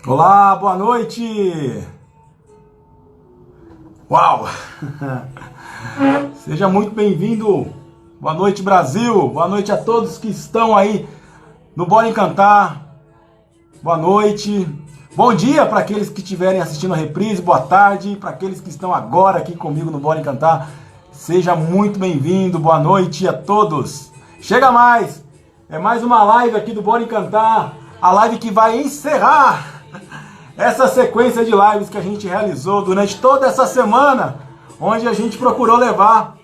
Olá, boa noite! Uau! Seja muito bem-vindo! Boa noite, Brasil! Boa noite a todos que estão aí no Bora Encantar. Boa noite! Bom dia para aqueles que estiverem assistindo a reprise, boa tarde para aqueles que estão agora aqui comigo no Bora Encantar. Seja muito bem-vindo, boa noite a todos! Chega mais! É mais uma live aqui do Bora Encantar, a live que vai encerrar essa sequência de lives que a gente realizou durante toda essa semana, onde a gente procurou levar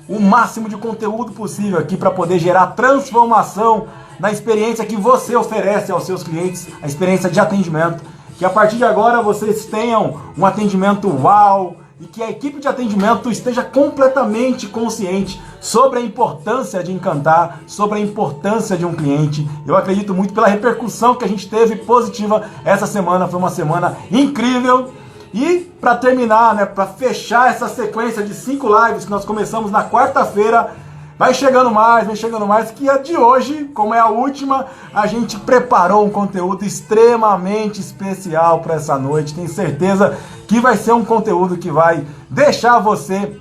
o máximo de conteúdo possível aqui para poder gerar transformação na experiência que você oferece aos seus clientes, a experiência de atendimento, que a partir de agora vocês tenham um atendimento uau e que a equipe de atendimento esteja completamente consciente sobre a importância de encantar, sobre a importância de um cliente. Eu acredito muito pela repercussão que a gente teve positiva essa semana, foi uma semana incrível. E para terminar, para fechar essa sequência de 5 lives que nós começamos na quarta-feira, vem chegando mais, que a de hoje, como é a última, a gente preparou um conteúdo extremamente especial para essa noite. Tenho certeza que vai ser um conteúdo que vai deixar você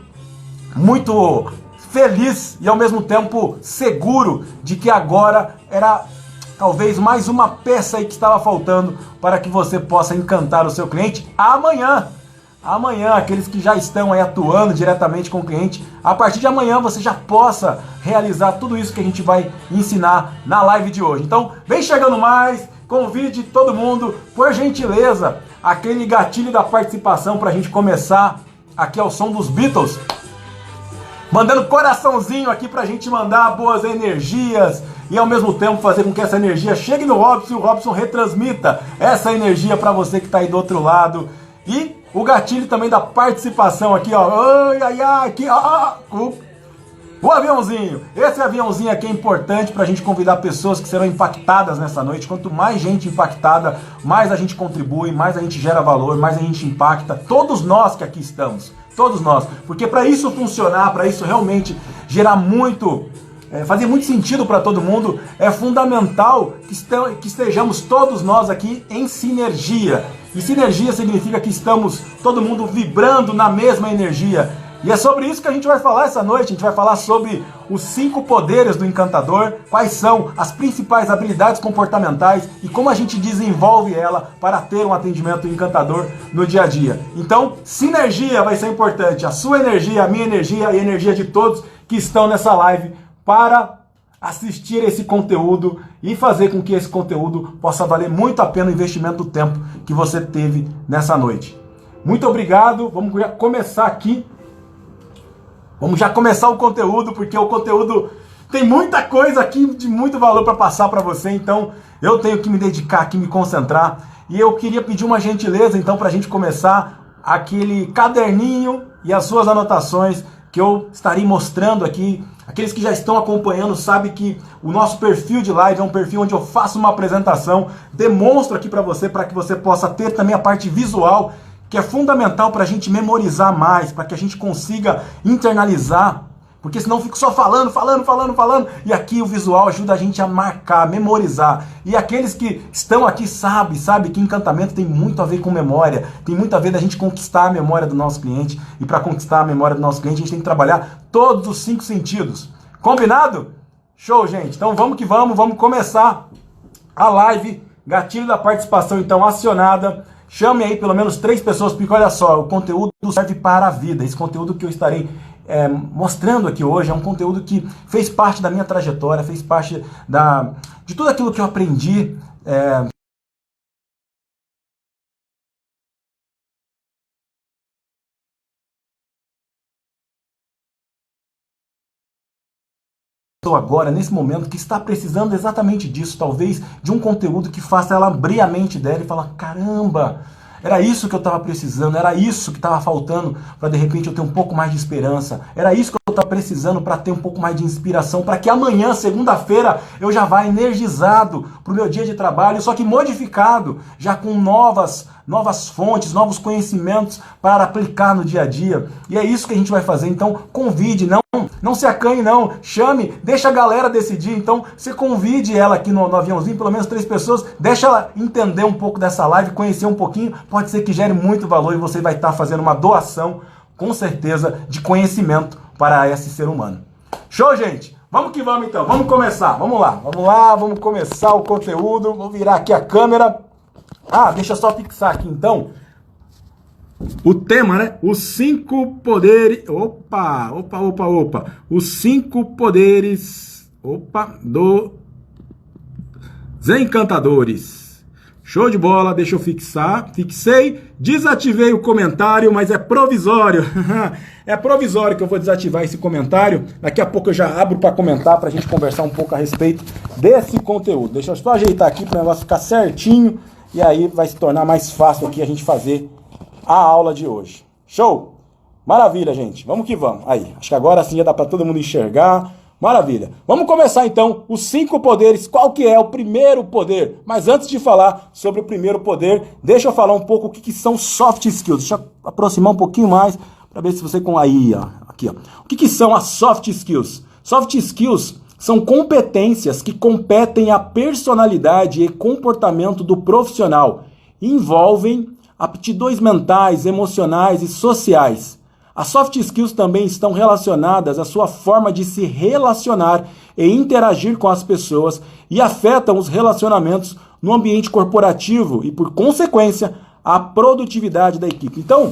muito feliz e ao mesmo tempo seguro de que agora era talvez mais uma peça aí que estava faltando para que você possa encantar o seu cliente amanhã. Amanhã, aqueles que já estão aí atuando diretamente com o cliente, a partir de amanhã você já possa realizar tudo isso que a gente vai ensinar na live de hoje. Então, vem chegando mais, convide todo mundo, por gentileza, aquele gatilho da participação para a gente começar aqui ao som dos Beatles. Mandando coraçãozinho aqui pra gente mandar boas energias e ao mesmo tempo fazer com que essa energia chegue no Robson e o Robson retransmita essa energia para você que tá aí do outro lado. E o gatilho também da participação aqui, ó. Ai, ai, ai, aqui, ó. O aviãozinho. Esse aviãozinho aqui é importante pra gente convidar pessoas que serão impactadas nessa noite. Quanto mais gente impactada, mais a gente contribui, mais a gente gera valor, mais a gente impacta. Todos nós que aqui estamos. Todos nós. Porque para isso funcionar, para isso realmente gerar muito, fazer muito sentido para todo mundo, é fundamental que estejamos todos nós aqui em sinergia. E sinergia significa que estamos todo mundo vibrando na mesma energia. E é sobre isso que a gente vai falar essa noite. A gente vai falar sobre os 5 poderes do encantador, quais são as principais habilidades comportamentais e como a gente desenvolve ela para ter um atendimento encantador no dia a dia. Então, sinergia vai ser importante. A sua energia, a minha energia e a energia de todos que estão nessa live para assistir esse conteúdo e fazer com que esse conteúdo possa valer muito a pena o investimento do tempo que você teve nessa noite. Muito obrigado. Vamos começar aqui. Vamos já começar o conteúdo, porque o conteúdo tem muita coisa aqui de muito valor para passar para você, então eu tenho que me dedicar aqui, me concentrar. E eu queria pedir uma gentileza, então, para a gente começar aquele caderninho e as suas anotações que eu estarei mostrando aqui. Aqueles que já estão acompanhando sabem que o nosso perfil de live é um perfil onde eu faço uma apresentação, demonstro aqui para que você possa ter também a parte visual, que é fundamental para a gente memorizar mais, para que a gente consiga internalizar, porque senão eu fico só falando, e aqui o visual ajuda a gente a marcar, memorizar. E aqueles que estão aqui sabem que encantamento tem muito a ver com memória, tem muito a ver da gente conquistar a memória do nosso cliente, e para conquistar a memória do nosso cliente a gente tem que trabalhar todos os 5 sentidos. Combinado? Show, gente! Então vamos que vamos começar a live, gatilho da participação então acionada. Chame aí pelo menos 3 pessoas, porque olha só, o conteúdo serve para a vida. Esse conteúdo que eu estarei mostrando aqui hoje é um conteúdo que fez parte da minha trajetória, fez parte de tudo aquilo que eu aprendi. Agora, nesse momento, que está precisando exatamente disso, talvez de um conteúdo que faça ela abrir a mente dela e falar, caramba, era isso que eu estava precisando, era isso que estava faltando para de repente eu ter um pouco mais de esperança, era isso que eu estava precisando para ter um pouco mais de inspiração, para que amanhã, segunda-feira, eu já vá energizado para o meu dia de trabalho, só que modificado, já com novas novas fontes, novos conhecimentos para aplicar no dia a dia. E é isso que a gente vai fazer. Então, convide, não se acanhe não, chame, deixa a galera decidir. Então, você convide ela aqui no aviãozinho, pelo menos 3 pessoas, deixa ela entender um pouco dessa live, conhecer um pouquinho, pode ser que gere muito valor e você vai estar fazendo uma doação, com certeza, de conhecimento para esse ser humano. Show, gente? Vamos que vamos então, vamos começar, vamos lá, vamos começar o conteúdo, vou virar aqui a câmera. Deixa eu só fixar aqui então o tema, né? Os 5 poderes. Opa! Os 5 poderes. Dos encantadores. Show de bola, deixa eu fixar. Fixei, desativei o comentário, mas é provisório. É provisório que eu vou desativar esse comentário. Daqui a pouco eu já abro para comentar, para a gente conversar um pouco a respeito desse conteúdo. Deixa eu só ajeitar aqui para o negócio ficar certinho. E aí vai se tornar mais fácil aqui a gente fazer a aula de hoje. Show? Maravilha, gente. Vamos que vamos. Aí, acho que agora sim já dá para todo mundo enxergar. Maravilha. Vamos começar então os 5 poderes. Qual que é o primeiro poder? Mas antes de falar sobre o primeiro poder, deixa eu falar um pouco o que são soft skills. Deixa eu aproximar um pouquinho mais para ver se você com aí, ó, aqui, ó. O que são as soft skills? Soft skills são competências que competem à personalidade e comportamento do profissional. Envolvem aptidões mentais, emocionais e sociais. As soft skills também estão relacionadas à sua forma de se relacionar e interagir com as pessoas e afetam os relacionamentos no ambiente corporativo e, por consequência, a produtividade da equipe. Então,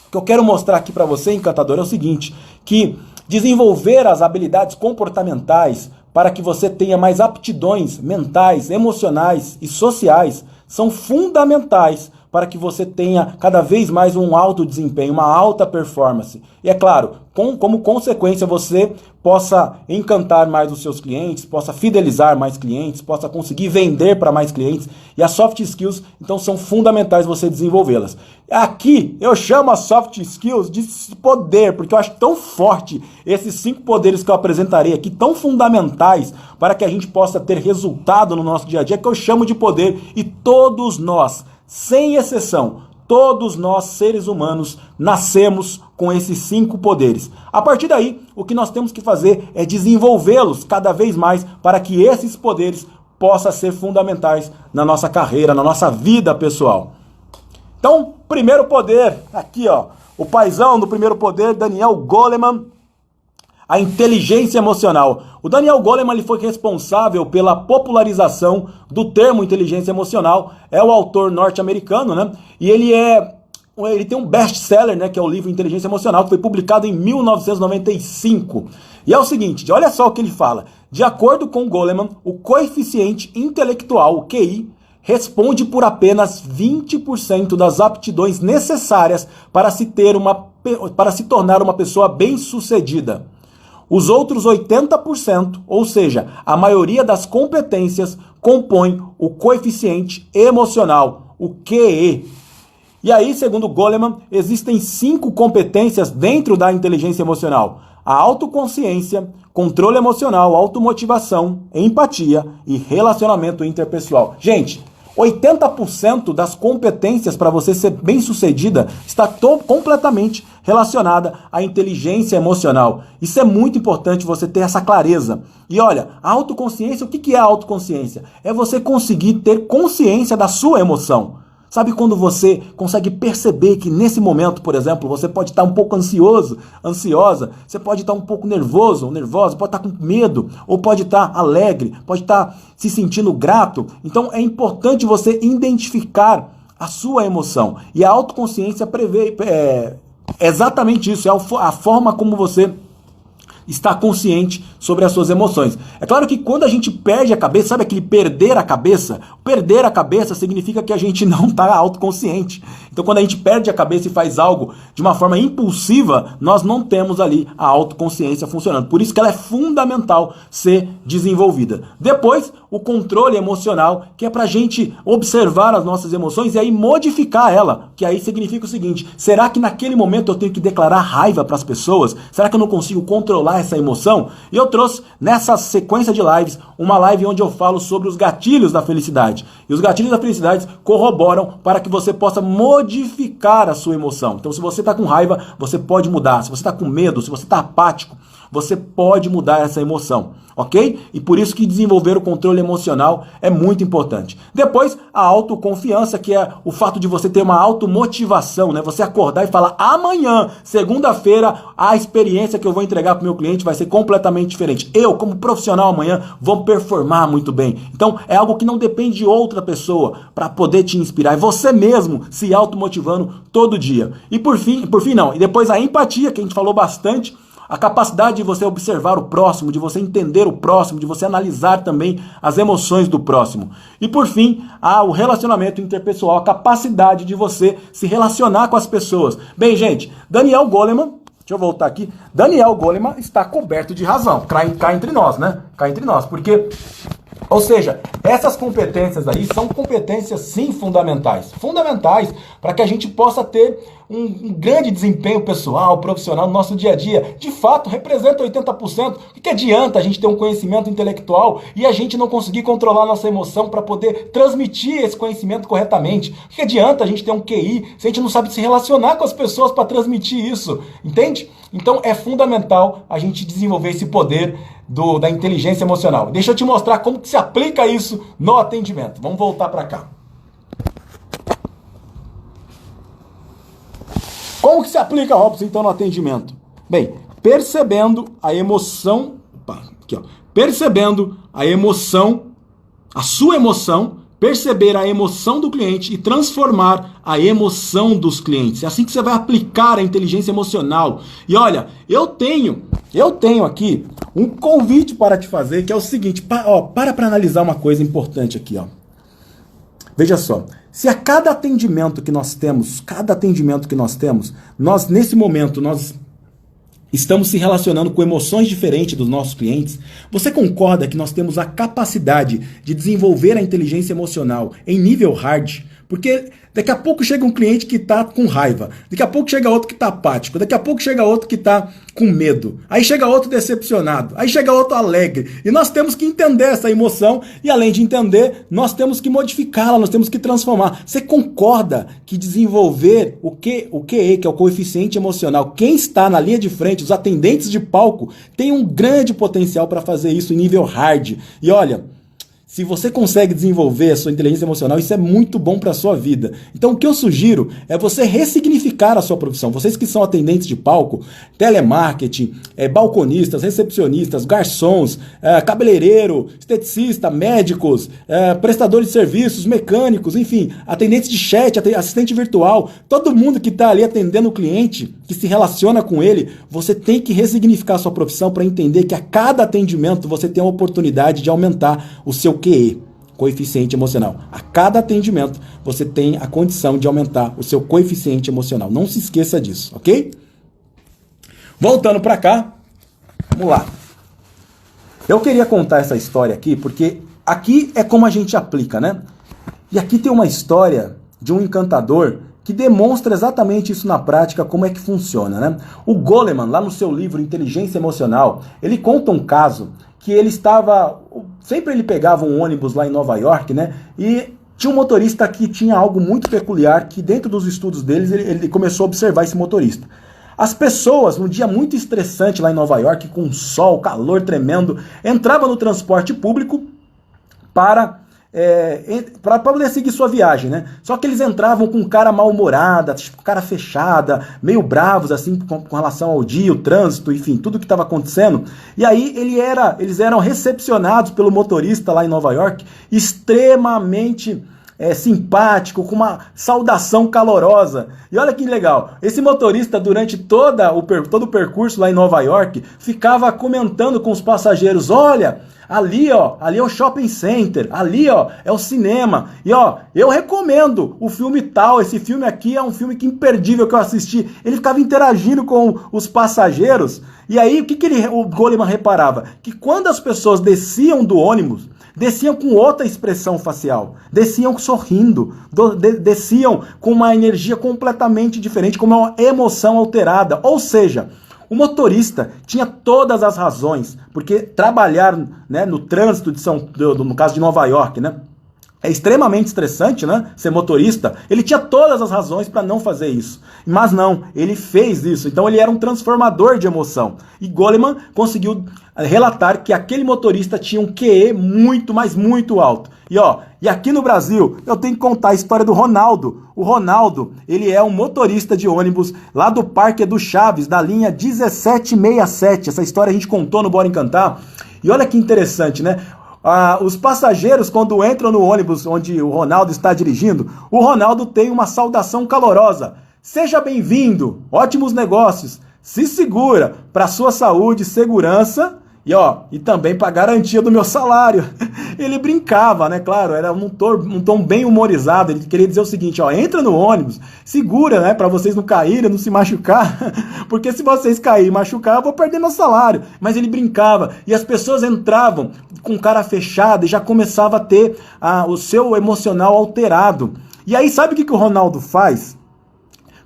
o que eu quero mostrar aqui para você, encantador, é o seguinte, que desenvolver as habilidades comportamentais para que você tenha mais aptidões mentais, emocionais e sociais são fundamentais para que você tenha cada vez mais um alto desempenho, uma alta performance. E é claro, como consequência você possa encantar mais os seus clientes, possa fidelizar mais clientes, possa conseguir vender para mais clientes. E as soft skills, então, são fundamentais você desenvolvê-las. Aqui eu chamo as soft skills de poder, porque eu acho tão forte esses 5 poderes que eu apresentarei aqui, tão fundamentais para que a gente possa ter resultado no nosso dia a dia, que eu chamo de poder. E todos nós, sem exceção, todos nós, seres humanos, nascemos com esses 5 poderes. A partir daí, o que nós temos que fazer é desenvolvê-los cada vez mais para que esses poderes possam ser fundamentais na nossa carreira, na nossa vida pessoal. Então, primeiro poder, aqui ó, o paizão do primeiro poder, Daniel Goleman, a inteligência emocional. O Daniel Goleman ele foi responsável pela popularização do termo inteligência emocional. É o autor norte-americano, né? E ele tem um best-seller, né, que é o livro Inteligência Emocional, que foi publicado em 1995. E é o seguinte, olha só o que ele fala. De acordo com Goleman, o coeficiente intelectual, o QI, responde por apenas 20% das aptidões necessárias para se tornar uma pessoa bem-sucedida. Os outros 80%, ou seja, a maioria das competências, compõem o coeficiente emocional, o QE. E aí, segundo Goleman, existem 5 competências dentro da inteligência emocional: a autoconsciência, controle emocional, automotivação, empatia e relacionamento interpessoal. Gente, 80% das competências para você ser bem-sucedida está completamente relacionada à inteligência emocional. Isso é muito importante você ter essa clareza. E olha, a autoconsciência, o que é a autoconsciência? É você conseguir ter consciência da sua emoção. Sabe quando você consegue perceber que nesse momento, por exemplo, você pode estar um pouco ansioso, ansiosa, você pode estar um pouco nervoso ou nervosa, pode estar com medo, ou pode estar alegre, pode estar se sentindo grato. Então é importante você identificar a sua emoção. E a autoconsciência prevê exatamente isso, é a forma como você está consciente sobre as suas emoções. É claro que quando a gente perde a cabeça, sabe aquele perder a cabeça? Perder a cabeça significa que a gente não está autoconsciente. Então quando a gente perde a cabeça e faz algo de uma forma impulsiva, nós não temos ali a autoconsciência funcionando. Por isso que ela é fundamental ser desenvolvida. Depois, o controle emocional, que é para a gente observar as nossas emoções e aí modificar ela. Que aí significa o seguinte: será que naquele momento eu tenho que declarar raiva para as pessoas? Será que eu não consigo controlar mudar essa emoção. E eu trouxe nessa sequência de lives uma live onde eu falo sobre os gatilhos da felicidade. E os gatilhos da felicidade corroboram para que você possa modificar a sua emoção. Então, se você está com raiva, você pode mudar. Se você está com medo, se você está apático, você pode mudar essa emoção, ok? E por isso que desenvolver o controle emocional é muito importante. Depois, a autoconfiança, que é o fato de você ter uma automotivação, né? Você acordar e falar, amanhã, segunda-feira, a experiência que eu vou entregar para o meu cliente vai ser completamente diferente. Eu, como profissional amanhã, vou performar muito bem. Então, é algo que não depende de outra pessoa para poder te inspirar. É você mesmo se automotivando todo dia. E por fim não. E depois a empatia, que a gente falou bastante, a capacidade de você observar o próximo, de você entender o próximo, de você analisar também as emoções do próximo. E por fim, o relacionamento interpessoal, a capacidade de você se relacionar com as pessoas. Bem, gente, Daniel Goleman, deixa eu voltar aqui, Daniel Goleman está coberto de razão, cá entre nós, né? Cá entre nós, porque... Ou seja, essas competências aí são competências sim fundamentais. Fundamentais para que a gente possa ter um grande desempenho pessoal, profissional no nosso dia a dia. De fato, representa 80%. O que adianta a gente ter um conhecimento intelectual e a gente não conseguir controlar a nossa emoção para poder transmitir esse conhecimento corretamente? O que adianta a gente ter um QI se a gente não sabe se relacionar com as pessoas para transmitir isso? Entende? Então é fundamental a gente desenvolver esse poder da inteligência emocional. Deixa eu te mostrar como que se aplica isso no atendimento. Vamos voltar para cá. Como que se aplica, Robson, então, no atendimento? Bem, percebendo a emoção... Opa, aqui, ó. Percebendo a emoção, a sua emoção, perceber a emoção do cliente e transformar a emoção dos clientes. É assim que você vai aplicar a inteligência emocional. E olha, eu tenho aqui um convite para te fazer, que é o seguinte, para analisar uma coisa importante aqui, ó. Veja só, se a cada atendimento que nós temos, nós nesse momento, nós estamos se relacionando com emoções diferentes dos nossos clientes, você concorda que nós temos a capacidade de desenvolver a inteligência emocional em nível hard? Porque daqui a pouco chega um cliente que está com raiva, daqui a pouco chega outro que está apático, daqui a pouco chega outro que está com medo, aí chega outro decepcionado, aí chega outro alegre. E nós temos que entender essa emoção e, além de entender, nós temos que modificá-la, nós temos que transformar. Você concorda que desenvolver o QE, que é o coeficiente emocional, quem está na linha de frente, os atendentes de palco, tem um grande potencial para fazer isso em nível hard? E olha... Se você consegue desenvolver a sua inteligência emocional, isso é muito bom para a sua vida. Então, o que eu sugiro é você ressignificar a sua profissão. Vocês que são atendentes de palco, telemarketing, balconistas, recepcionistas, garçons, cabeleireiro, esteticista, médicos, prestadores de serviços, mecânicos, enfim, atendentes de chat, assistente virtual, todo mundo que está ali atendendo o cliente, que se relaciona com ele, você tem que ressignificar a sua profissão para entender que a cada atendimento você tem a oportunidade de aumentar o seu QE, coeficiente emocional. A cada atendimento, você tem a condição de aumentar o seu coeficiente emocional. Não se esqueça disso, ok? Voltando para cá, vamos lá. Eu queria contar essa história aqui, porque aqui é como a gente aplica, né? E aqui tem uma história de um encantador que demonstra exatamente isso na prática, como é que funciona, né? O Goleman, lá no seu livro Inteligência Emocional, ele conta um caso que ele estava... Sempre ele pegava um ônibus lá em Nova York, né? E tinha um motorista que tinha algo muito peculiar, que dentro dos estudos deles, ele começou a observar esse motorista. As pessoas, num dia muito estressante lá em Nova York, com sol, calor tremendo, entravam no transporte público para poder seguir sua viagem, né? Só que eles entravam com cara mal-humorada, tipo, cara fechada, meio bravos, assim, com relação ao dia, o trânsito, enfim, tudo que estava acontecendo. E aí eles eram recepcionados pelo motorista lá em Nova York, extremamente simpático, com uma saudação calorosa. E olha que legal, esse motorista, durante todo o percurso lá em Nova York, ficava comentando com os passageiros: olha, ali, ó, ali é o shopping center, ali, ó, é o cinema. E, ó, eu recomendo o filme tal, esse filme aqui é um filme que imperdível que eu assisti. Ele ficava interagindo com os passageiros. E aí, o Goleman reparava? Que quando as pessoas desciam do ônibus, desciam com outra expressão facial, desciam sorrindo, desciam com uma energia completamente diferente, com uma emoção alterada. Ou seja, O motorista tinha todas as razões, porque trabalhar, né, no trânsito no caso de Nova York, né, é extremamente estressante, né? Ser motorista. Ele tinha todas as razões para não fazer isso. Mas não, ele fez isso. Então ele era um transformador de emoção. E Goleman conseguiu relatar que aquele motorista tinha um QE muito, mas muito alto. E aqui no Brasil, eu tenho que contar a história do Ronaldo. O Ronaldo, ele é um motorista de ônibus lá do Parque do Chaves, da linha 1767. Essa história a gente contou no Bora Encantar. E olha que interessante, né? Os passageiros, quando entram no ônibus onde o Ronaldo está dirigindo, o Ronaldo tem uma saudação calorosa. Seja bem-vindo, ótimos negócios, se segura para sua saúde, segurança e também para garantia do meu salário. Ele brincava, né? Claro, era um tom bem humorizado. Ele queria dizer o seguinte, entra no ônibus, segura, né? Para vocês não caírem, não se machucar, porque se vocês caírem e machucar, eu vou perder meu salário. Mas ele brincava e as pessoas entravam com cara fechada e já começava a ter o seu emocional alterado. E aí, sabe o que o Ronaldo faz?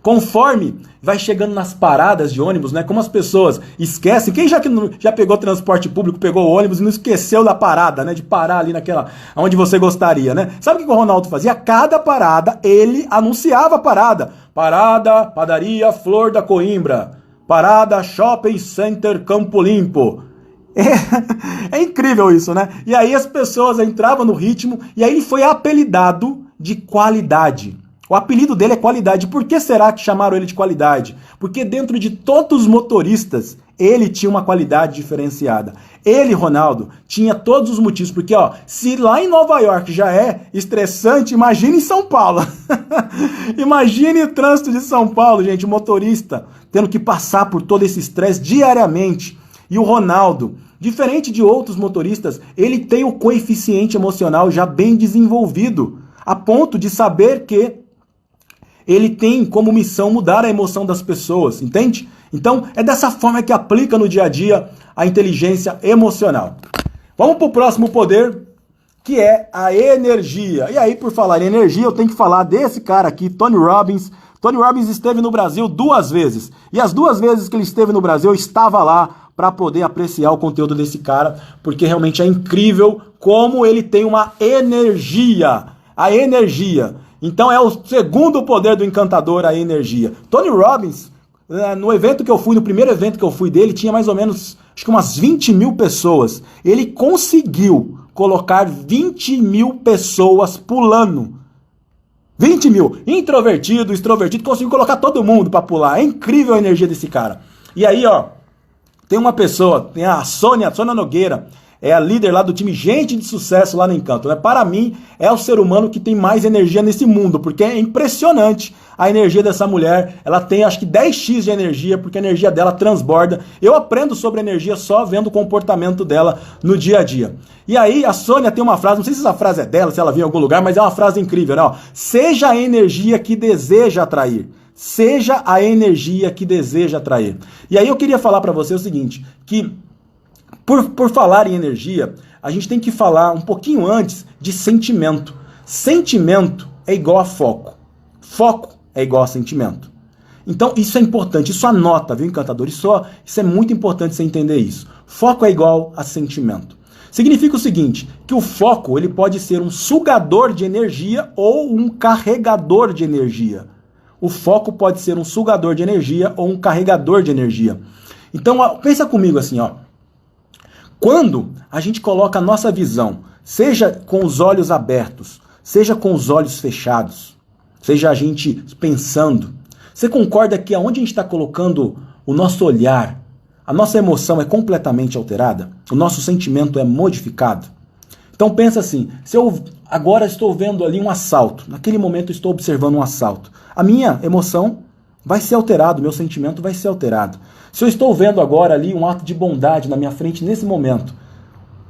Conforme vai chegando nas paradas de ônibus, né? Como as pessoas esquecem. Quem já pegou transporte público, pegou o ônibus e não esqueceu da parada, né? De parar ali naquela onde você gostaria, né? Sabe o que o Ronaldo fazia? Cada parada, ele anunciava a parada. Parada, padaria Flor da Coimbra. Parada, Shopping Center Campo Limpo. É incrível isso, né? E aí as pessoas entravam no ritmo e aí ele foi apelidado de qualidade. O apelido dele é qualidade. Por que será que chamaram ele de qualidade? Porque dentro de todos os motoristas, ele tinha uma qualidade diferenciada. Ele, Ronaldo, tinha todos os motivos. Porque, se lá em Nova York já é estressante, imagine em São Paulo. Imagine o trânsito de São Paulo, gente, o motorista tendo que passar por todo esse estresse diariamente. E o Ronaldo, diferente de outros motoristas, ele tem o coeficiente emocional já bem desenvolvido, a ponto de saber que ele tem como missão mudar a emoção das pessoas, entende? Então, é dessa forma que aplica no dia a dia a inteligência emocional. Vamos para o próximo poder, que é a energia. E aí, por falar em energia, eu tenho que falar desse cara aqui, Tony Robbins. Tony Robbins esteve no Brasil 2 vezes. E as 2 vezes que ele esteve no Brasil, eu estava lá para poder apreciar o conteúdo desse cara, porque realmente é incrível como ele tem uma energia. A energia. Então é o segundo poder do encantador, a energia. Tony Robbins, no evento que eu fui, no primeiro evento que eu fui dele, tinha mais ou menos, acho que umas 20 mil pessoas. Ele conseguiu colocar 20 mil pessoas pulando. 20 mil. Introvertido, extrovertido, conseguiu colocar todo mundo para pular. É incrível a energia desse cara. E aí, tem uma pessoa, tem a Sônia Nogueira, é a líder lá do time Gente de Sucesso lá no Encanto, né? Para mim, é o ser humano que tem mais energia nesse mundo, porque é impressionante a energia dessa mulher. Ela tem, acho que 10x de energia, porque a energia dela transborda. Eu aprendo sobre energia só vendo o comportamento dela no dia a dia. E aí, a Sônia tem uma frase, não sei se essa frase é dela, se ela viu em algum lugar, mas é uma frase incrível, né? Seja a energia que deseja atrair. Seja a energia que deseja atrair. E aí eu queria falar para você o seguinte, que por falar em energia, a gente tem que falar um pouquinho antes de sentimento. Sentimento é igual a foco. Foco é igual a sentimento. Então isso é importante, isso anota, viu, encantador? Isso é muito importante você entender isso. Foco é igual a sentimento. Significa o seguinte, que o foco ele pode ser um sugador de energia ou um carregador de energia. O foco pode ser um sugador de energia ou um carregador de energia. Então pensa comigo assim, quando a gente coloca a nossa visão, seja com os olhos abertos, seja com os olhos fechados, seja a gente pensando, você concorda que aonde a gente está colocando o nosso olhar, a nossa emoção é completamente alterada? O nosso sentimento é modificado? Então pensa assim, se eu agora estou vendo ali um assalto, naquele momento estou observando um assalto, a minha emoção vai ser alterada, o meu sentimento vai ser alterado. Se eu estou vendo agora ali um ato de bondade na minha frente nesse momento,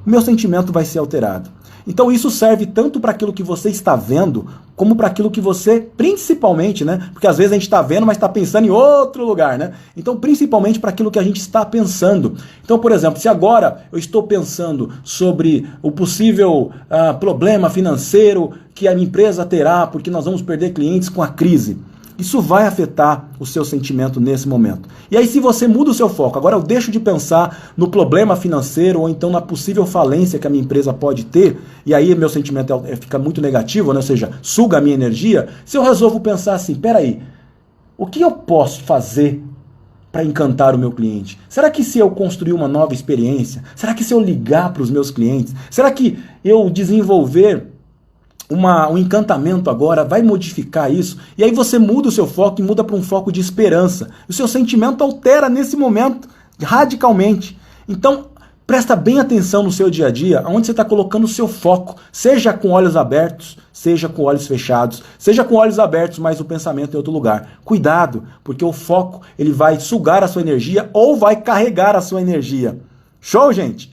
o meu sentimento vai ser alterado. Então isso serve tanto para aquilo que você está vendo, como para aquilo que você, principalmente, né? Porque às vezes a gente está vendo, mas está pensando em outro lugar, né? Então principalmente para aquilo que a gente está pensando. Então, por exemplo, se agora eu estou pensando sobre o possível problema financeiro que a minha empresa terá, porque nós vamos perder clientes com a crise. Isso vai afetar o seu sentimento nesse momento. E aí, se você muda o seu foco, agora eu deixo de pensar no problema financeiro ou então na possível falência que a minha empresa pode ter, e aí meu sentimento fica muito negativo, né? Ou seja, suga a minha energia. Se eu resolvo pensar assim, peraí, o que eu posso fazer para encantar o meu cliente? Será que se eu construir uma nova experiência? Será que se eu ligar para os meus clientes? Será que eu desenvolver um encantamento agora vai modificar isso? E aí você muda o seu foco e muda para um foco de esperança. O seu sentimento altera nesse momento radicalmente. Então, presta bem atenção no seu dia a dia, onde você está colocando o seu foco, seja com olhos abertos, seja com olhos fechados, seja com olhos abertos, mas o pensamento em outro lugar. Cuidado, porque o foco ele vai sugar a sua energia ou vai carregar a sua energia. Show, gente?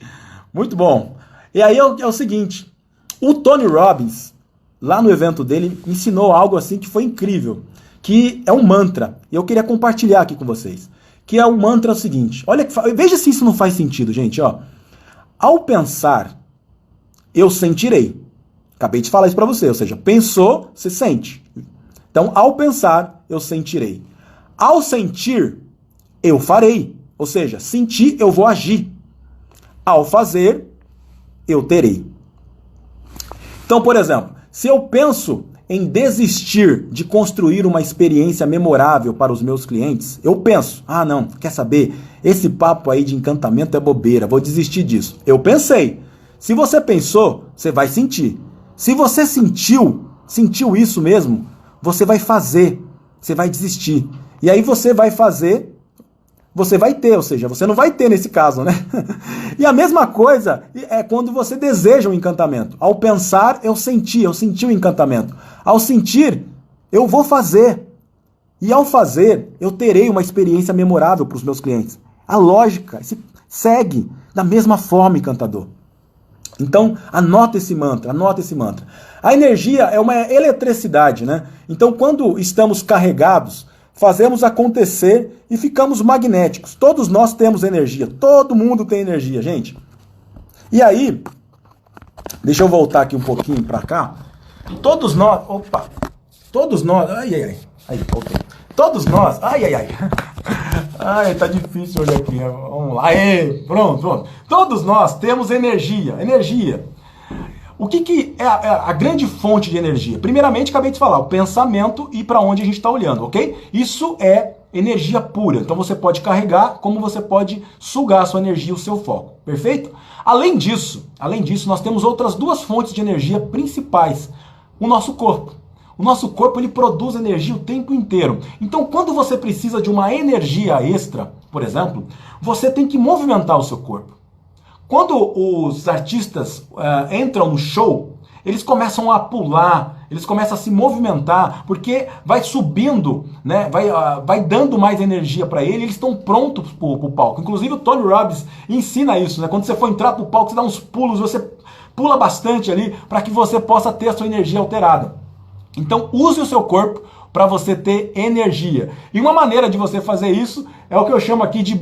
Muito bom. E aí é o seguinte, o Tony Robbins, lá no evento dele, ensinou algo assim que foi incrível, que é um mantra, e eu queria compartilhar aqui com vocês. Que é o mantra seguinte. Olha, veja se isso não faz sentido, gente. Ó. Ao pensar, eu sentirei. Acabei de falar isso para você. Ou seja, pensou, você sente. Então, ao pensar, eu sentirei. Ao sentir, eu farei. Ou seja, sentir, eu vou agir. Ao fazer, eu terei. Então, por exemplo, se eu penso em desistir de construir uma experiência memorável para os meus clientes, eu penso, não, quer saber? Esse papo aí de encantamento é bobeira, vou desistir disso. Eu pensei. Se você pensou, você vai sentir. Se você sentiu isso mesmo, você vai fazer, você vai desistir. E aí você vai fazer, você vai ter, ou seja, você não vai ter nesse caso, né? E a mesma coisa é quando você deseja um encantamento. Ao pensar, eu senti o encantamento. Ao sentir, eu vou fazer. E ao fazer, eu terei uma experiência memorável para os meus clientes. A lógica segue da mesma forma, encantador. Então, anota esse mantra. A energia é uma eletricidade, né? Então, quando estamos carregados, fazemos acontecer e ficamos magnéticos. Todos nós temos energia. Todo mundo tem energia, gente. E aí, deixa eu voltar aqui um pouquinho para cá. Todos nós, voltei. Todos nós, tá difícil hoje aqui, vamos lá, pronto. Todos nós temos energia. O que é a grande fonte de energia? Primeiramente, acabei de falar, o pensamento e para onde a gente está olhando, ok? Isso é energia pura. Então você pode carregar, como você pode sugar a sua energia, o seu foco, perfeito? Além disso, nós temos outras duas fontes de energia principais. O nosso corpo. O nosso corpo ele produz energia o tempo inteiro. Então, quando você precisa de uma energia extra, por exemplo, você tem que movimentar o seu corpo. Quando os artistas entram no show, eles começam a pular, eles começam a se movimentar, porque vai subindo, né? Vai dando mais energia para ele, eles estão prontos para o palco. Inclusive o Tony Robbins ensina isso, né? Quando você for entrar para o palco, você dá uns pulos, você pula bastante ali para que você possa ter a sua energia alterada. Então use o seu corpo para você ter energia. E uma maneira de você fazer isso é o que eu chamo aqui de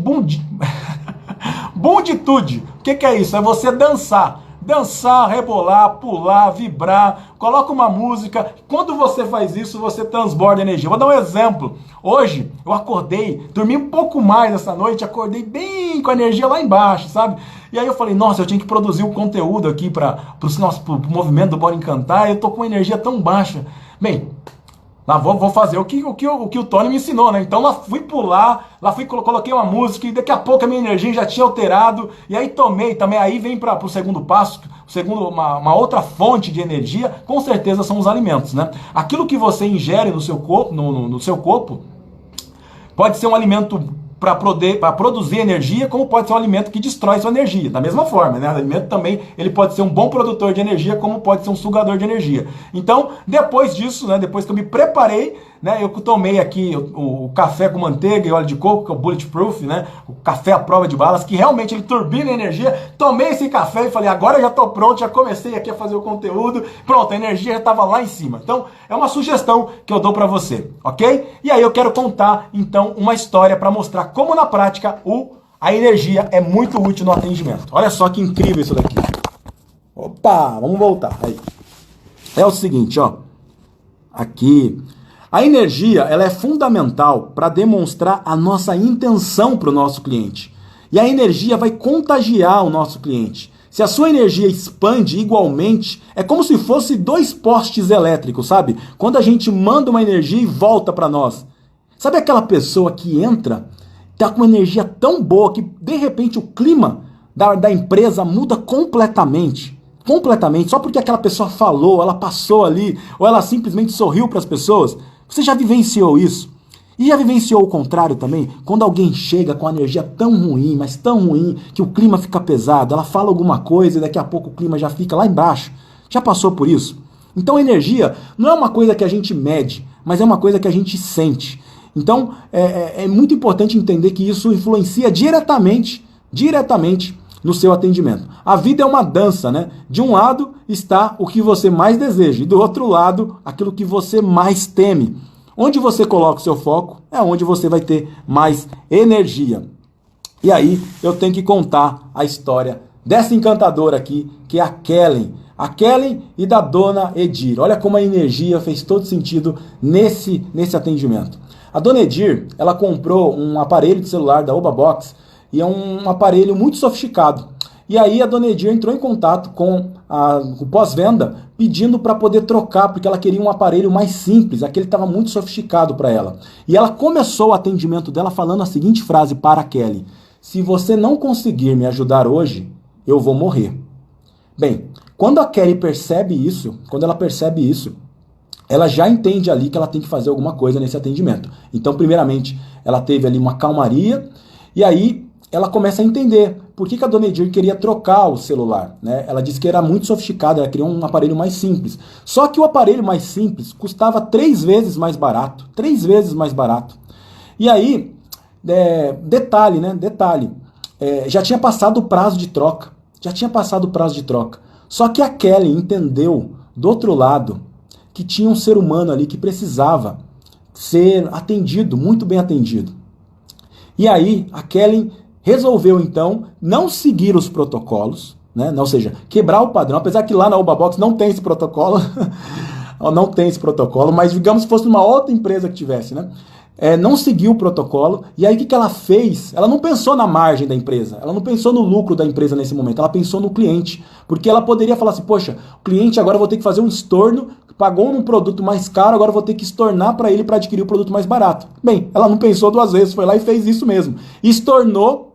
bunditude. O que é isso? É você dançar. Dançar, rebolar, pular, vibrar, coloca uma música. Quando você faz isso, você transborda energia. Vou dar um exemplo. Hoje, eu acordei, dormi um pouco mais essa noite, acordei bem com a energia lá embaixo, sabe? E aí eu falei, nossa, eu tinha que produzir um conteúdo aqui para o movimento do Bora Encantar, e eu tô com uma energia tão baixa. Bem, lá vou fazer o que o Tony me ensinou, né? Então lá fui pular, coloquei uma música e daqui a pouco a minha energia já tinha alterado. E aí tomei também, aí vem para o segundo passo, uma outra fonte de energia, com certeza são os alimentos, né? Aquilo que você ingere no seu corpo, no seu corpo, pode ser um alimento para produzir energia, como pode ser um alimento que destrói sua energia. Da mesma forma, né? O alimento também ele pode ser um bom produtor de energia, como pode ser um sugador de energia. Então, depois disso, né, depois que eu me preparei, né, eu tomei aqui o café com manteiga e óleo de coco, que é o Bulletproof, né, o café à prova de balas, que realmente ele turbina a energia. Tomei esse café e falei, agora eu já estou pronto, já comecei aqui a fazer o conteúdo. Pronto, a energia já estava lá em cima. Então, é uma sugestão que eu dou para você, ok? E aí eu quero contar, então, uma história para mostrar como na prática a energia é muito útil no atendimento. Olha só que incrível isso daqui. Opa, vamos voltar. Aí. É o seguinte, ó. Aqui. A energia, ela é fundamental para demonstrar a nossa intenção para o nosso cliente. E a energia vai contagiar o nosso cliente. Se a sua energia expande igualmente, é como se fosse dois postes elétricos, sabe? Quando a gente manda uma energia e volta para nós. Sabe aquela pessoa que entra, tá com uma energia tão boa que de repente o clima da empresa muda completamente. Completamente, só porque aquela pessoa falou, ela passou ali, ou ela simplesmente sorriu para as pessoas. Você já vivenciou isso? E já vivenciou o contrário também? Quando alguém chega com uma energia tão ruim, mas tão ruim, que o clima fica pesado, ela fala alguma coisa e daqui a pouco o clima já fica lá embaixo. Já passou por isso? Então energia não é uma coisa que a gente mede, mas é uma coisa que a gente sente. Então é muito importante entender que isso influencia diretamente no seu atendimento. A vida é uma dança, né? De um lado está o que você mais deseja e do outro lado aquilo que você mais teme. Onde você coloca o seu foco é onde você vai ter mais energia. E aí eu tenho que contar a história dessa encantadora aqui, que é a Kellen. A Kellen e da dona Edir. Olha como a energia fez todo sentido nesse atendimento. A dona Edir, ela comprou um aparelho de celular da Obabox e é um aparelho muito sofisticado. E aí a dona Edir entrou em contato com o pós-venda pedindo para poder trocar, porque ela queria um aparelho mais simples, aquele estava muito sofisticado para ela. E ela começou o atendimento dela falando a seguinte frase para a Kelly: se você não conseguir me ajudar hoje, eu vou morrer. Bem, quando a Kelly percebe isso, ela já entende ali que ela tem que fazer alguma coisa nesse atendimento. Então, primeiramente, ela teve ali uma calmaria, e aí ela começa a entender por que a dona Edir queria trocar o celular, né? Ela disse que era muito sofisticado, ela queria um aparelho mais simples. Só que o aparelho mais simples custava 3 vezes mais barato. 3 vezes mais barato. E aí, detalhe, né? Detalhe. Já tinha passado o prazo de troca. Só que a Kelly entendeu, do outro lado, que tinha um ser humano ali que precisava ser atendido, muito bem atendido. E aí, a Kelly resolveu, então, não seguir os protocolos, né? Ou seja, quebrar o padrão, apesar que lá na Obabox não tem esse protocolo, mas digamos que fosse uma outra empresa que tivesse, né? Não seguiu o protocolo, e aí o que ela fez? Ela não pensou na margem da empresa, ela não pensou no lucro da empresa nesse momento, ela pensou no cliente, porque ela poderia falar assim, poxa, o cliente agora eu vou ter que fazer um estorno, pagou um produto mais caro, agora eu vou ter que estornar para ele para adquirir o produto mais barato. Bem, ela não pensou 2 vezes, foi lá e fez isso mesmo, estornou,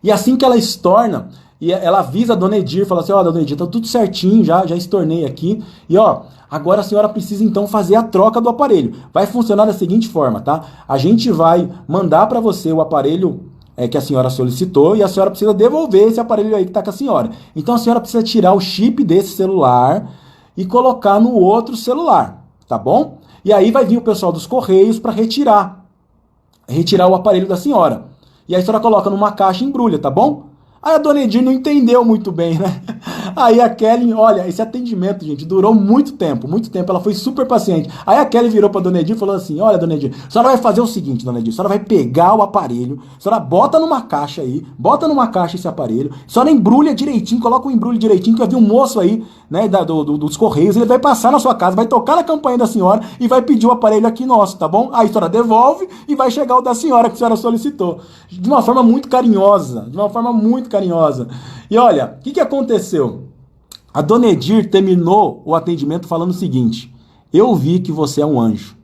e assim que ela estorna, e ela avisa a dona Edir, fala assim, ó, dona Edir, tá tudo certinho, já estornei aqui, e ó, agora a senhora precisa então fazer a troca do aparelho. Vai funcionar da seguinte forma, tá? A gente vai mandar para você o aparelho que a senhora solicitou e a senhora precisa devolver esse aparelho aí que tá com a senhora. Então a senhora precisa tirar o chip desse celular e colocar no outro celular, tá bom? E aí vai vir o pessoal dos Correios para retirar o aparelho da senhora. E aí a senhora coloca numa caixa e embrulha, tá bom? Aí a dona Edir não entendeu muito bem, né? Aí a Kelly, olha, esse atendimento, gente, durou muito tempo, ela foi super paciente. Aí a Kelly virou pra dona Edir e falou assim, olha, dona Edir, a senhora vai fazer o seguinte, dona Edir, a senhora vai pegar o aparelho, a senhora bota numa caixa esse aparelho, a senhora embrulha direitinho, coloca o embrulho direitinho, que vai vir um moço aí, né, dos Correios, ele vai passar na sua casa, vai tocar na campainha da senhora e vai pedir o aparelho aqui nosso, tá bom? Aí a senhora devolve e vai chegar o da senhora que a senhora solicitou. De uma forma muito carinhosa, E olha, o que aconteceu? A dona Edir terminou o atendimento falando o seguinte, eu vi que você é um anjo.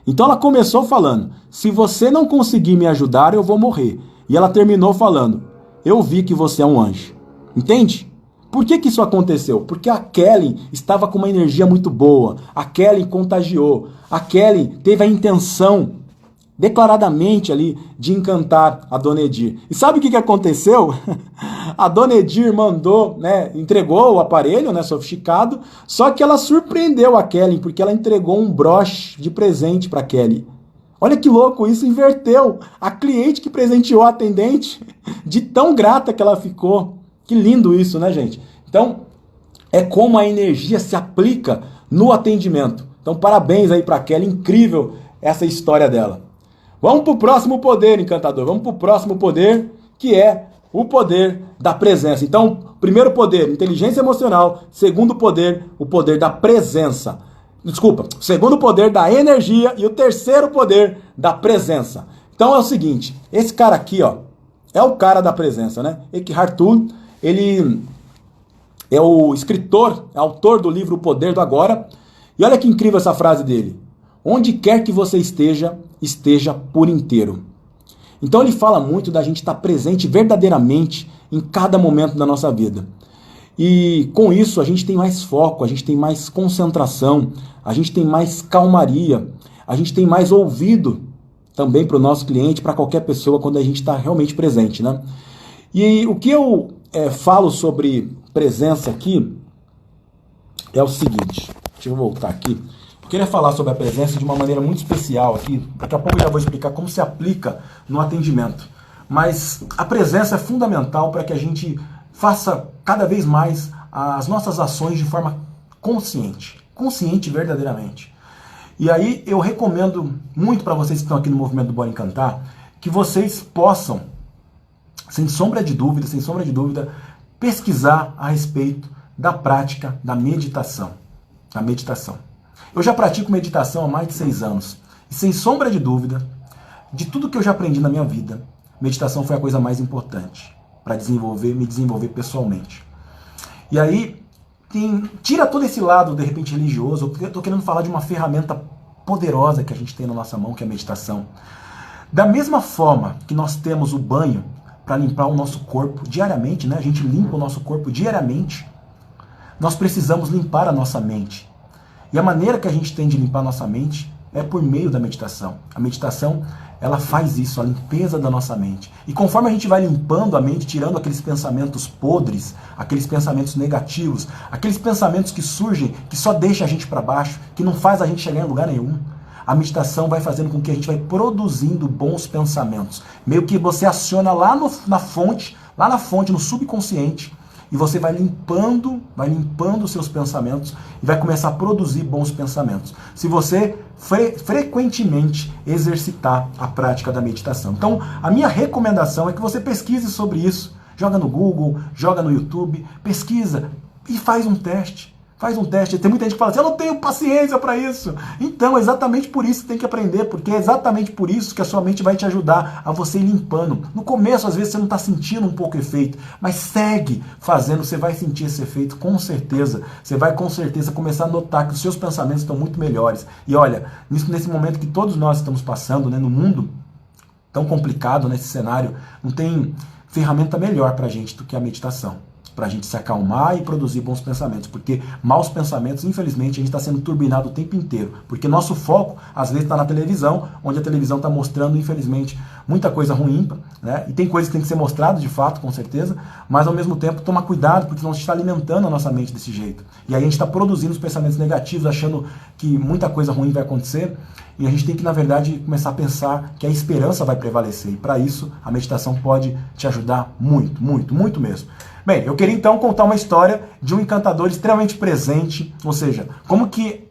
Então ela começou falando, se você não conseguir me ajudar, eu vou morrer. E ela terminou falando, eu vi que você é um anjo. Entende? Por que isso aconteceu? Porque a Kelly estava com uma energia muito boa, a Kelly contagiou, a Kelly teve a intenção declaradamente ali de encantar a dona Edir. E sabe o que aconteceu? A dona Edir mandou, né, entregou o aparelho, né, sofisticado, só que ela surpreendeu a Kelly, porque ela entregou um broche de presente para Kelly. Olha que louco, isso inverteu. A cliente que presenteou a atendente, de tão grata que ela ficou. Que lindo isso, né, gente? Então, é como a energia se aplica no atendimento. Então, parabéns aí para Kelly, incrível essa história dela. Vamos para o próximo poder, encantador. Vamos para o próximo poder, que é o poder da presença. Então, primeiro poder, inteligência emocional. Segundo poder, o poder da presença. Desculpa, o segundo poder da energia e o terceiro poder da presença. Então é o seguinte, esse cara aqui, ó, é o cara da presença, né? Eckhart Tolle, ele é o escritor, autor do livro O Poder do Agora. E olha que incrível essa frase dele. Onde quer que você esteja, esteja por inteiro. Então ele fala muito da gente estar presente verdadeiramente em cada momento da nossa vida. E com isso a gente tem mais foco, a gente tem mais concentração, a gente tem mais calmaria, a gente tem mais ouvido também para o nosso cliente, para qualquer pessoa, quando a gente está realmente presente, né? E o que eu falo sobre presença aqui é o seguinte, deixa eu voltar aqui. Eu queria falar sobre a presença de uma maneira muito especial aqui, daqui a pouco eu já vou explicar como se aplica no atendimento. Mas a presença é fundamental para que a gente faça cada vez mais as nossas ações de forma consciente verdadeiramente. E aí eu recomendo muito para vocês que estão aqui no movimento do Bora Encantar, que vocês possam, sem sombra de dúvida, pesquisar a respeito da prática da meditação. Eu já pratico meditação há mais de 6 anos. E sem sombra de dúvida, de tudo que eu já aprendi na minha vida, meditação foi a coisa mais importante para me desenvolver pessoalmente. E aí, tira todo esse lado, de repente, religioso. Eu estou querendo falar de uma ferramenta poderosa que a gente tem na nossa mão, que é a meditação. Da mesma forma que nós temos o banho para limpar o nosso corpo diariamente, né? A gente limpa o nosso corpo diariamente. Nós precisamos limpar a nossa mente. E a maneira que a gente tem de limpar a nossa mente é por meio da meditação. A meditação, ela faz isso, a limpeza da nossa mente. E conforme a gente vai limpando a mente, tirando aqueles pensamentos podres, aqueles pensamentos negativos, aqueles pensamentos que surgem, que só deixam a gente para baixo, que não faz a gente chegar em lugar nenhum, a meditação vai fazendo com que a gente vai produzindo bons pensamentos. Meio que você aciona lá na fonte, no subconsciente, e você vai limpando os seus pensamentos e vai começar a produzir bons pensamentos. Se você frequentemente exercitar a prática da meditação. Então, a minha recomendação é que você pesquise sobre isso. Joga no Google, joga no YouTube, pesquisa e faz um teste. Tem muita gente que fala assim, eu não tenho paciência para isso. Então, é exatamente por isso que tem que aprender, porque é exatamente por isso que a sua mente vai te ajudar a você ir limpando. No começo, às vezes, você não está sentindo um pouco o efeito, mas segue fazendo, você vai sentir esse efeito com certeza. Você vai com certeza começar a notar que os seus pensamentos estão muito melhores. E olha, nesse momento que todos nós estamos passando, né, no mundo tão complicado, nesse cenário, não tem ferramenta melhor para a gente do que a meditação. Para a gente se acalmar e produzir bons pensamentos, porque maus pensamentos, infelizmente, a gente está sendo turbinado o tempo inteiro, porque nosso foco, às vezes, está na televisão, onde a televisão está mostrando, infelizmente, muita coisa ruim, né? E tem coisas que tem que ser mostrado, de fato, com certeza, mas, ao mesmo tempo, tomar cuidado, porque senão a gente está alimentando a nossa mente desse jeito, e aí a gente está produzindo os pensamentos negativos, achando que muita coisa ruim vai acontecer, e a gente tem que, na verdade, começar a pensar que a esperança vai prevalecer, e para isso, a meditação pode te ajudar muito, muito, muito mesmo. Bem, eu queria então contar uma história de um encantador extremamente presente, ou seja, como que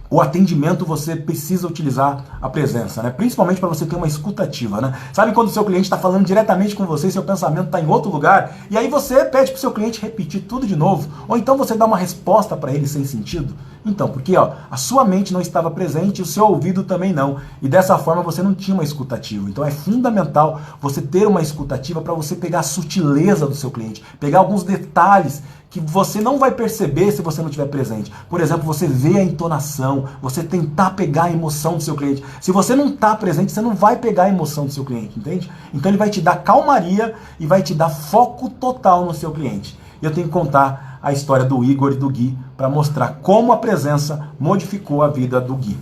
o atendimento você precisa utilizar a presença, né? Principalmente para você ter uma escuta ativa, né? Sabe quando o seu cliente está falando diretamente com você, seu pensamento está em outro lugar, e aí você pede para o seu cliente repetir tudo de novo, ou então você dá uma resposta para ele sem sentido? Então, porque a sua mente não estava presente e o seu ouvido também não, e dessa forma você não tinha uma escuta ativa. Então é fundamental você ter uma escuta ativa para você pegar a sutileza do seu cliente, pegar alguns detalhes que você não vai perceber se você não estiver presente. Por exemplo, você vê a entonação, você tentar pegar a emoção do seu cliente. Se você não está presente, você não vai pegar a emoção do seu cliente, entende? Então ele vai te dar calmaria e vai te dar foco total no seu cliente. E eu tenho que contar a história do Igor e do Gui para mostrar como a presença modificou a vida do Gui.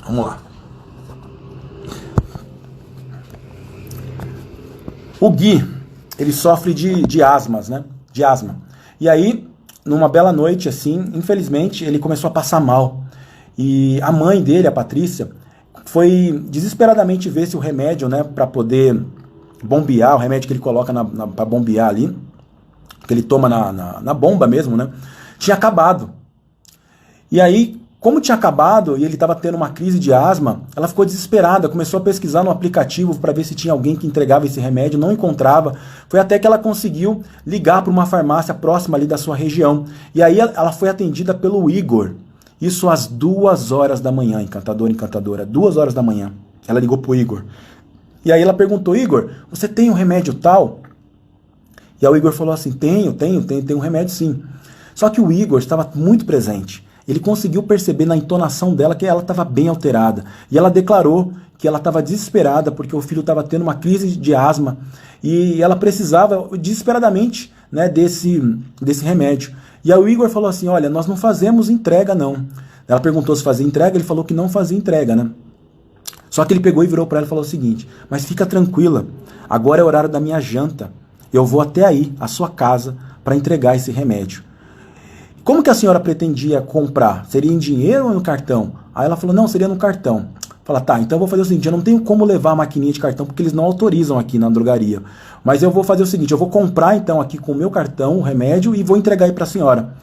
Vamos lá. O Gui, ele sofre de asmas, né? De asma. E aí, numa bela noite, assim, infelizmente, ele começou a passar mal. E a mãe dele, a Patrícia, foi desesperadamente ver se o remédio, né, para poder bombear, o remédio que ele coloca para bombear ali, que ele toma na bomba mesmo, né, tinha acabado. E aí, como tinha acabado e ele estava tendo uma crise de asma, ela ficou desesperada, começou a pesquisar no aplicativo para ver se tinha alguém que entregava esse remédio, não encontrava. Foi até que ela conseguiu ligar para uma farmácia próxima ali da sua região. E aí ela foi atendida pelo Igor. Isso às 2 horas da manhã, encantador, encantadora, 2 horas da manhã. Ela ligou pro Igor. E aí ela perguntou, Igor, você tem um remédio tal? E aí o Igor falou assim, tenho um remédio sim. Só que o Igor estava muito presente. Ele conseguiu perceber na entonação dela que ela estava bem alterada. E ela declarou que ela estava desesperada porque o filho estava tendo uma crise de asma e ela precisava desesperadamente, né, desse remédio. E aí o Igor falou assim, olha, nós não fazemos entrega não. Ela perguntou se fazia entrega, ele falou que não fazia entrega, né? Só que ele pegou e virou para ela e falou o seguinte, mas fica tranquila, agora é o horário da minha janta. Eu vou até aí, a sua casa, para entregar esse remédio. Como que a senhora pretendia comprar? Seria em dinheiro ou no cartão? Aí ela falou, não, seria no cartão. Fala, tá, então eu vou fazer o seguinte, eu não tenho como levar a maquininha de cartão porque eles não autorizam aqui na drogaria. Mas eu vou fazer o seguinte, eu vou comprar então aqui com o meu cartão o remédio e vou entregar aí para a senhora.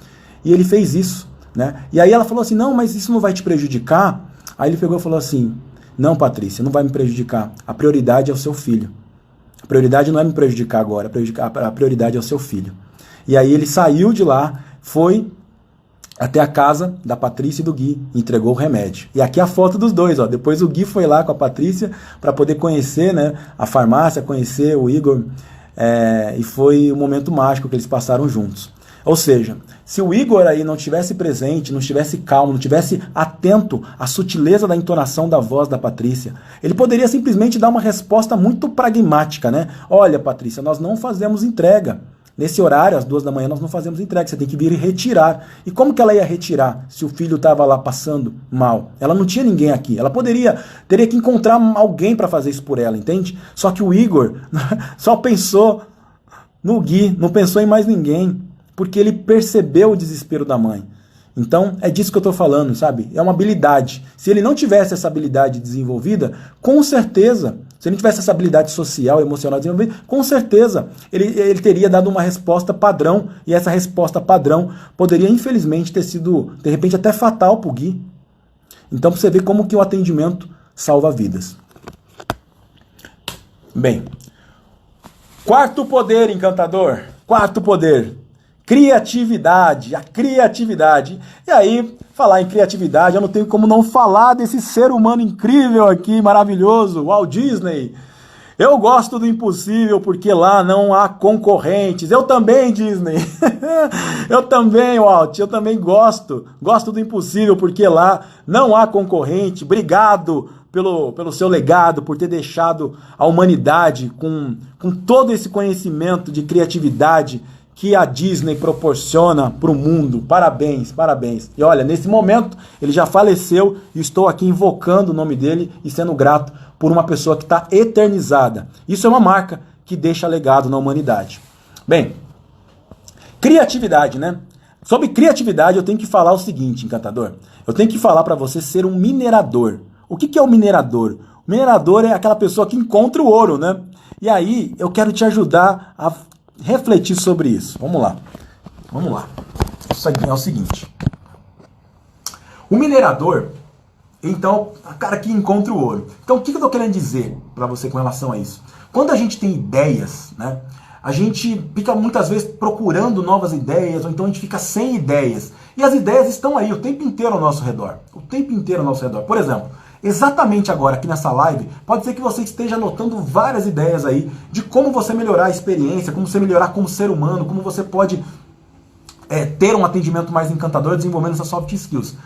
E ele fez isso, né? E aí ela falou assim, não, mas isso não vai te prejudicar? Aí ele pegou e falou assim, não, Patrícia, não vai me prejudicar. A prioridade é o seu filho. A prioridade não é me prejudicar agora, a prioridade é o seu filho. E aí ele saiu de lá, foi até a casa da Patrícia e do Gui, entregou o remédio. E aqui a foto dos dois, ó. Depois o Gui foi lá com a Patrícia para poder conhecer, né, a farmácia, conhecer o Igor, e foi um momento mágico que eles passaram juntos. Ou seja, se o Igor aí não estivesse presente, não estivesse calmo, não estivesse atento à sutileza da entonação da voz da Patrícia, ele poderia simplesmente dar uma resposta muito pragmática, né? Olha, Patrícia, nós não fazemos entrega. Nesse horário, às 2 da manhã, nós não fazemos entrega, você tem que vir e retirar. E como que ela ia retirar se o filho estava lá passando mal? Ela não tinha ninguém aqui. Ela teria que encontrar alguém para fazer isso por ela, entende? Só que o Igor só pensou no Gui, não pensou em mais ninguém, porque ele percebeu o desespero da mãe. Então, é disso que eu estou falando, sabe? É uma habilidade. Se ele não tivesse essa habilidade desenvolvida, com certeza, se ele não tivesse essa habilidade social, emocional desenvolvida, com certeza ele teria dado uma resposta padrão, e essa resposta padrão poderia, infelizmente, ter sido, de repente, até fatal para o Gui. Então, para você ver como que o atendimento salva vidas. Bem, quarto poder, encantador. Quarto poder. Criatividade, a criatividade. E aí, falar em criatividade, eu não tenho como não falar desse ser humano incrível aqui, maravilhoso, Walt Disney. Eu gosto do impossível porque lá não há concorrentes. Eu também, Disney. Eu também, Walt, eu também gosto do impossível porque lá não há concorrente. Obrigado pelo seu legado, por ter deixado a humanidade com todo esse conhecimento de criatividade que a Disney proporciona para o mundo. Parabéns, parabéns. E olha, nesse momento ele já faleceu e estou aqui invocando o nome dele e sendo grato por uma pessoa que está eternizada. Isso é uma marca que deixa legado na humanidade. Bem, criatividade, né? Sobre criatividade eu tenho que falar o seguinte, encantador. Eu tenho que falar para você ser um minerador. O que é o minerador? O minerador é aquela pessoa que encontra o ouro, né? E aí eu quero te ajudar a refletir sobre isso. Vamos lá. Vamos lá. Isso aqui é o seguinte. O minerador, então, é o cara que encontra o ouro. Então, o que eu estou querendo dizer para você com relação a isso? Quando a gente tem ideias, né, a gente fica muitas vezes procurando novas ideias, ou então a gente fica sem ideias. E as ideias estão aí o tempo inteiro ao nosso redor. O tempo inteiro ao nosso redor. Por exemplo, exatamente agora aqui nessa live, pode ser que você esteja anotando várias ideias aí de como você melhorar a experiência, como você melhorar como ser humano, como você pode ter um atendimento mais encantador desenvolvendo essas soft skills.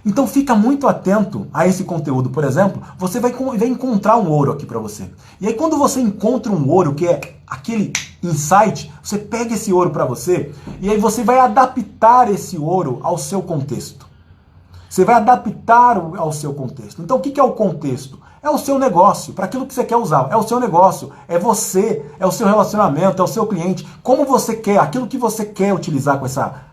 Então fica muito atento a esse conteúdo. Por exemplo, você vai encontrar um ouro aqui para você. E aí quando você encontra um ouro, que é aquele insight, você pega esse ouro para você e aí você vai adaptar esse ouro ao seu contexto. Você vai adaptar ao seu contexto. Então o que é o contexto? É o seu negócio, para aquilo que você quer usar. É o seu negócio, é você, é o seu relacionamento, é o seu cliente. Como você quer, aquilo que você quer utilizar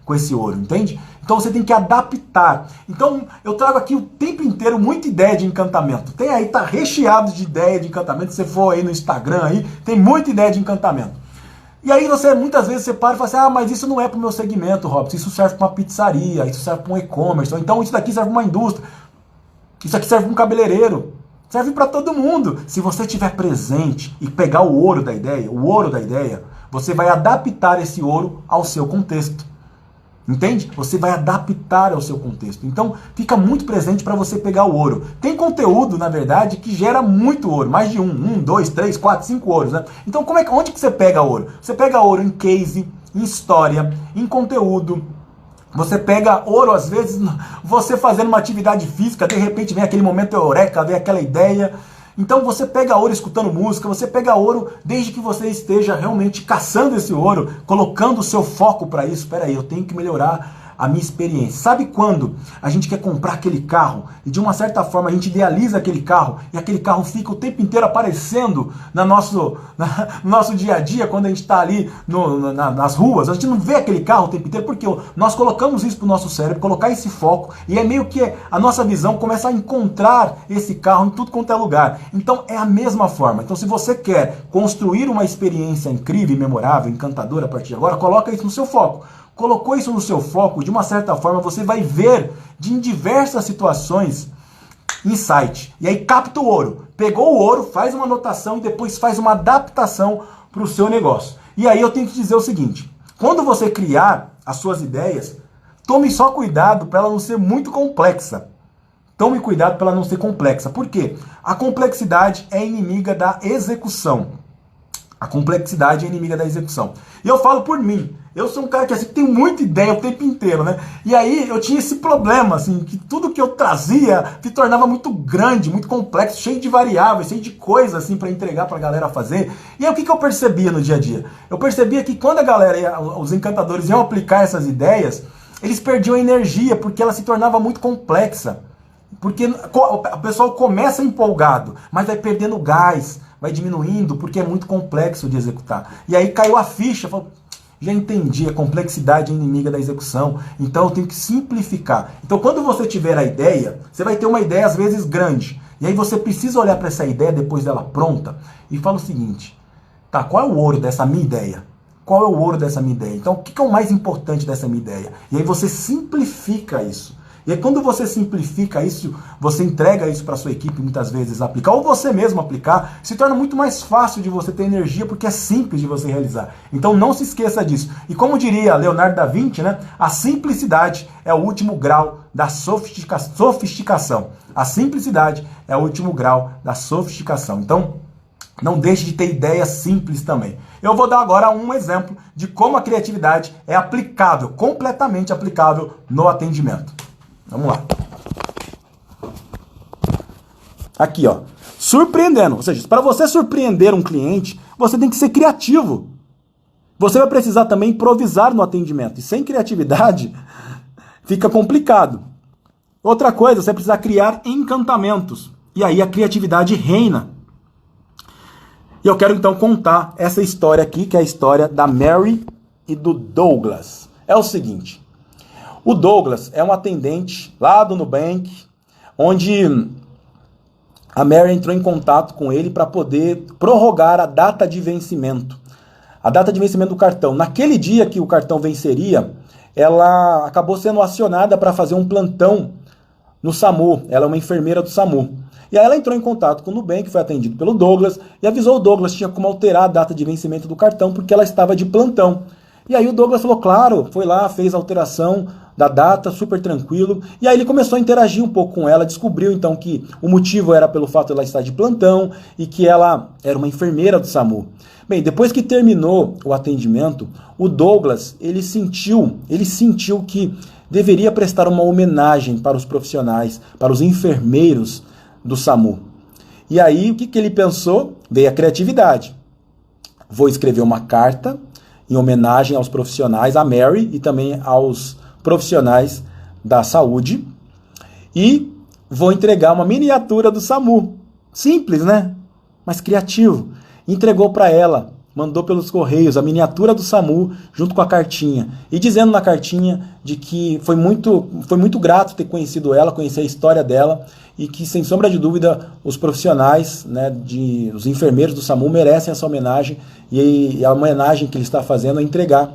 com esse ouro, entende? Então você tem que adaptar. Então eu trago aqui o tempo inteiro muita ideia de encantamento. Tem aí, tá recheado de ideia de encantamento. Se você for aí no Instagram, aí, tem muita ideia de encantamento. E aí muitas vezes você para e fala assim, mas isso não é para o meu segmento, Robson, isso serve para uma pizzaria, isso serve para um e-commerce, então isso daqui serve para uma indústria, isso aqui serve para um cabeleireiro, serve para todo mundo. Se você estiver presente e pegar o ouro da ideia, você vai adaptar esse ouro ao seu contexto. Entende? Você vai adaptar ao seu contexto. Então, fica muito presente para você pegar o ouro. Tem conteúdo, na verdade, que gera muito ouro. Mais de 1, 2, 3, 4, 5 ouros, né? Então, onde que você pega ouro? Você pega ouro em case, em história, em conteúdo. Você pega ouro, às vezes, você fazendo uma atividade física, de repente vem aquele momento eureka, vem aquela ideia. Então você pega ouro escutando música, você pega ouro desde que você esteja realmente caçando esse ouro, colocando o seu foco para isso. Espera aí, eu tenho que melhorar a minha experiência. Sabe quando a gente quer comprar aquele carro e de uma certa forma a gente idealiza aquele carro e aquele carro fica o tempo inteiro aparecendo no nosso dia a dia, quando a gente está ali nas ruas, a gente não vê aquele carro o tempo inteiro, porque nós colocamos isso para o nosso cérebro, colocar esse foco, e é meio que a nossa visão começa a encontrar esse carro em tudo quanto é lugar. Então é a mesma forma. Então se você quer construir uma experiência incrível, memorável, encantadora a partir de agora, coloca isso no seu foco. Colocou isso no seu foco, de uma certa forma você vai ver em diversas situações insight. E aí capta o ouro. Pegou o ouro, faz uma anotação e depois faz uma adaptação para o seu negócio. E aí eu tenho que dizer o seguinte, quando você criar as suas ideias, tome só cuidado para ela não ser muito complexa. Tome cuidado para ela não ser complexa. Por quê? A complexidade é inimiga da execução. A complexidade é inimiga da execução. E eu falo por mim. Eu sou um cara que assim, tem muita ideia o tempo inteiro, né? E aí eu tinha esse problema, assim, que tudo que eu trazia se tornava muito grande, muito complexo, cheio de variáveis, cheio de coisas, assim, para entregar para a galera fazer. E aí o que eu percebia no dia a dia? Eu percebia que quando a galera, os encantadores iam aplicar essas ideias, eles perdiam energia, porque ela se tornava muito complexa. Porque o pessoal começa empolgado, mas vai perdendo gás, vai diminuindo, porque é muito complexo de executar. E aí caiu a ficha, falou, já entendi, a complexidade é inimiga da execução, então eu tenho que simplificar. Então quando você tiver a ideia, você vai ter uma ideia às vezes grande, e aí você precisa olhar para essa ideia depois dela pronta, e fala o seguinte, tá, qual é o ouro dessa minha ideia? Qual é o ouro dessa minha ideia? Então o que é o mais importante dessa minha ideia? E aí você simplifica isso. E aí, quando você simplifica isso, você entrega isso para a sua equipe muitas vezes aplicar, ou você mesmo aplicar, se torna muito mais fácil de você ter energia, porque é simples de você realizar. Então não se esqueça disso. E como diria Leonardo da Vinci, né, a simplicidade é o último grau da sofisticação. A simplicidade é o último grau da sofisticação. Então, não deixe de ter ideias simples também. Eu vou dar agora um exemplo de como a criatividade é aplicável, completamente aplicável no atendimento. Vamos lá. Aqui, ó. Surpreendendo. Ou seja, para você surpreender um cliente, você tem que ser criativo. Você vai precisar também improvisar no atendimento. E sem criatividade, fica complicado. Outra coisa, você vai precisar criar encantamentos. E aí a criatividade reina. E eu quero então contar essa história aqui, que é a história da Mary e do Douglas. É o seguinte. O Douglas é um atendente lá do Nubank, onde a Mary entrou em contato com ele para poder prorrogar a data de vencimento. A data de vencimento do cartão. Naquele dia que o cartão venceria, ela acabou sendo acionada para fazer um plantão no SAMU. Ela é uma enfermeira do SAMU. E aí ela entrou em contato com o Nubank, foi atendido pelo Douglas, e avisou o Douglas que tinha como alterar a data de vencimento do cartão, porque ela estava de plantão. E aí o Douglas falou, claro, foi lá, fez a alteração da data, super tranquilo. E aí ele começou a interagir um pouco com ela, descobriu então que o motivo era pelo fato de ela estar de plantão e que ela era uma enfermeira do SAMU. Bem, depois que terminou o atendimento, o Douglas, ele sentiu que deveria prestar uma homenagem para os profissionais, para os enfermeiros do SAMU. E aí, o que ele pensou? Veio a criatividade. Vou escrever uma carta em homenagem aos profissionais, a Mary e também aos profissionais da saúde, e vou entregar uma miniatura do SAMU. Simples, né? Mas criativo. Entregou para ela mandou pelos correios a miniatura do SAMU junto com a cartinha. E dizendo na cartinha de que foi muito grato ter conhecido ela, conhecer a história dela, e que, sem sombra de dúvida, os profissionais, né, os enfermeiros do SAMU merecem essa homenagem, e a homenagem que ele está fazendo é entregar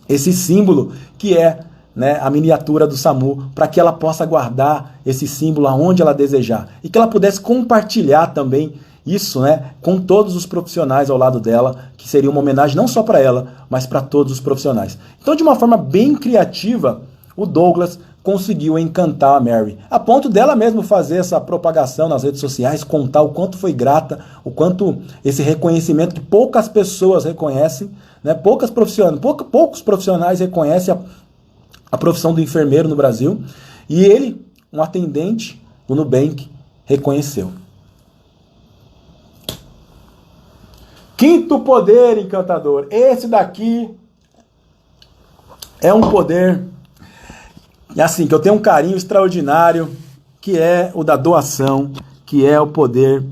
esse símbolo que é, né, a miniatura do SAMU, para que ela possa guardar esse símbolo aonde ela desejar, e que ela pudesse compartilhar também isso, né, com todos os profissionais ao lado dela, que seria uma homenagem não só para ela, mas para todos os profissionais. Então, de uma forma bem criativa, o Douglas conseguiu encantar a Mary, a ponto dela mesmo fazer essa propagação nas redes sociais, contar o quanto foi grata, o quanto esse reconhecimento que poucas pessoas reconhecem, né, poucos profissionais reconhecem a profissão do enfermeiro no Brasil, e ele, um atendente do Nubank, reconheceu. Quinto poder encantador. Esse daqui é um poder, assim, que eu tenho um carinho extraordinário, que é o da doação, que é o poder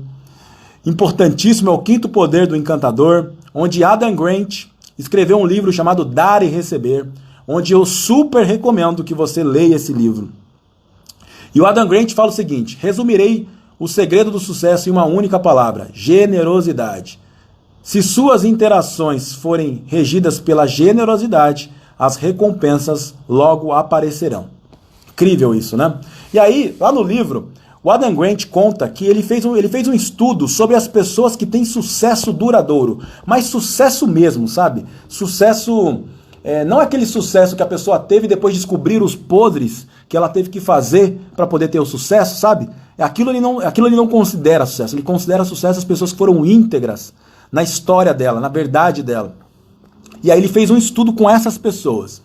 importantíssimo, é o quinto poder do encantador, onde Adam Grant escreveu um livro chamado Dar e Receber, onde eu super recomendo que você leia esse livro. E o Adam Grant fala o seguinte: resumirei o segredo do sucesso em uma única palavra: generosidade. Se suas interações forem regidas pela generosidade, as recompensas logo aparecerão. Incrível isso, né? E aí, lá no livro, o Adam Grant conta que ele fez um estudo sobre as pessoas que têm sucesso duradouro, mas sucesso mesmo, sabe? Sucesso, não é aquele sucesso que a pessoa teve depois de descobrir os podres que ela teve que fazer para poder ter o sucesso, sabe? Aquilo ele não considera sucesso, ele considera sucesso as pessoas que foram íntegras na história dela, na verdade dela. E aí ele fez um estudo com essas pessoas.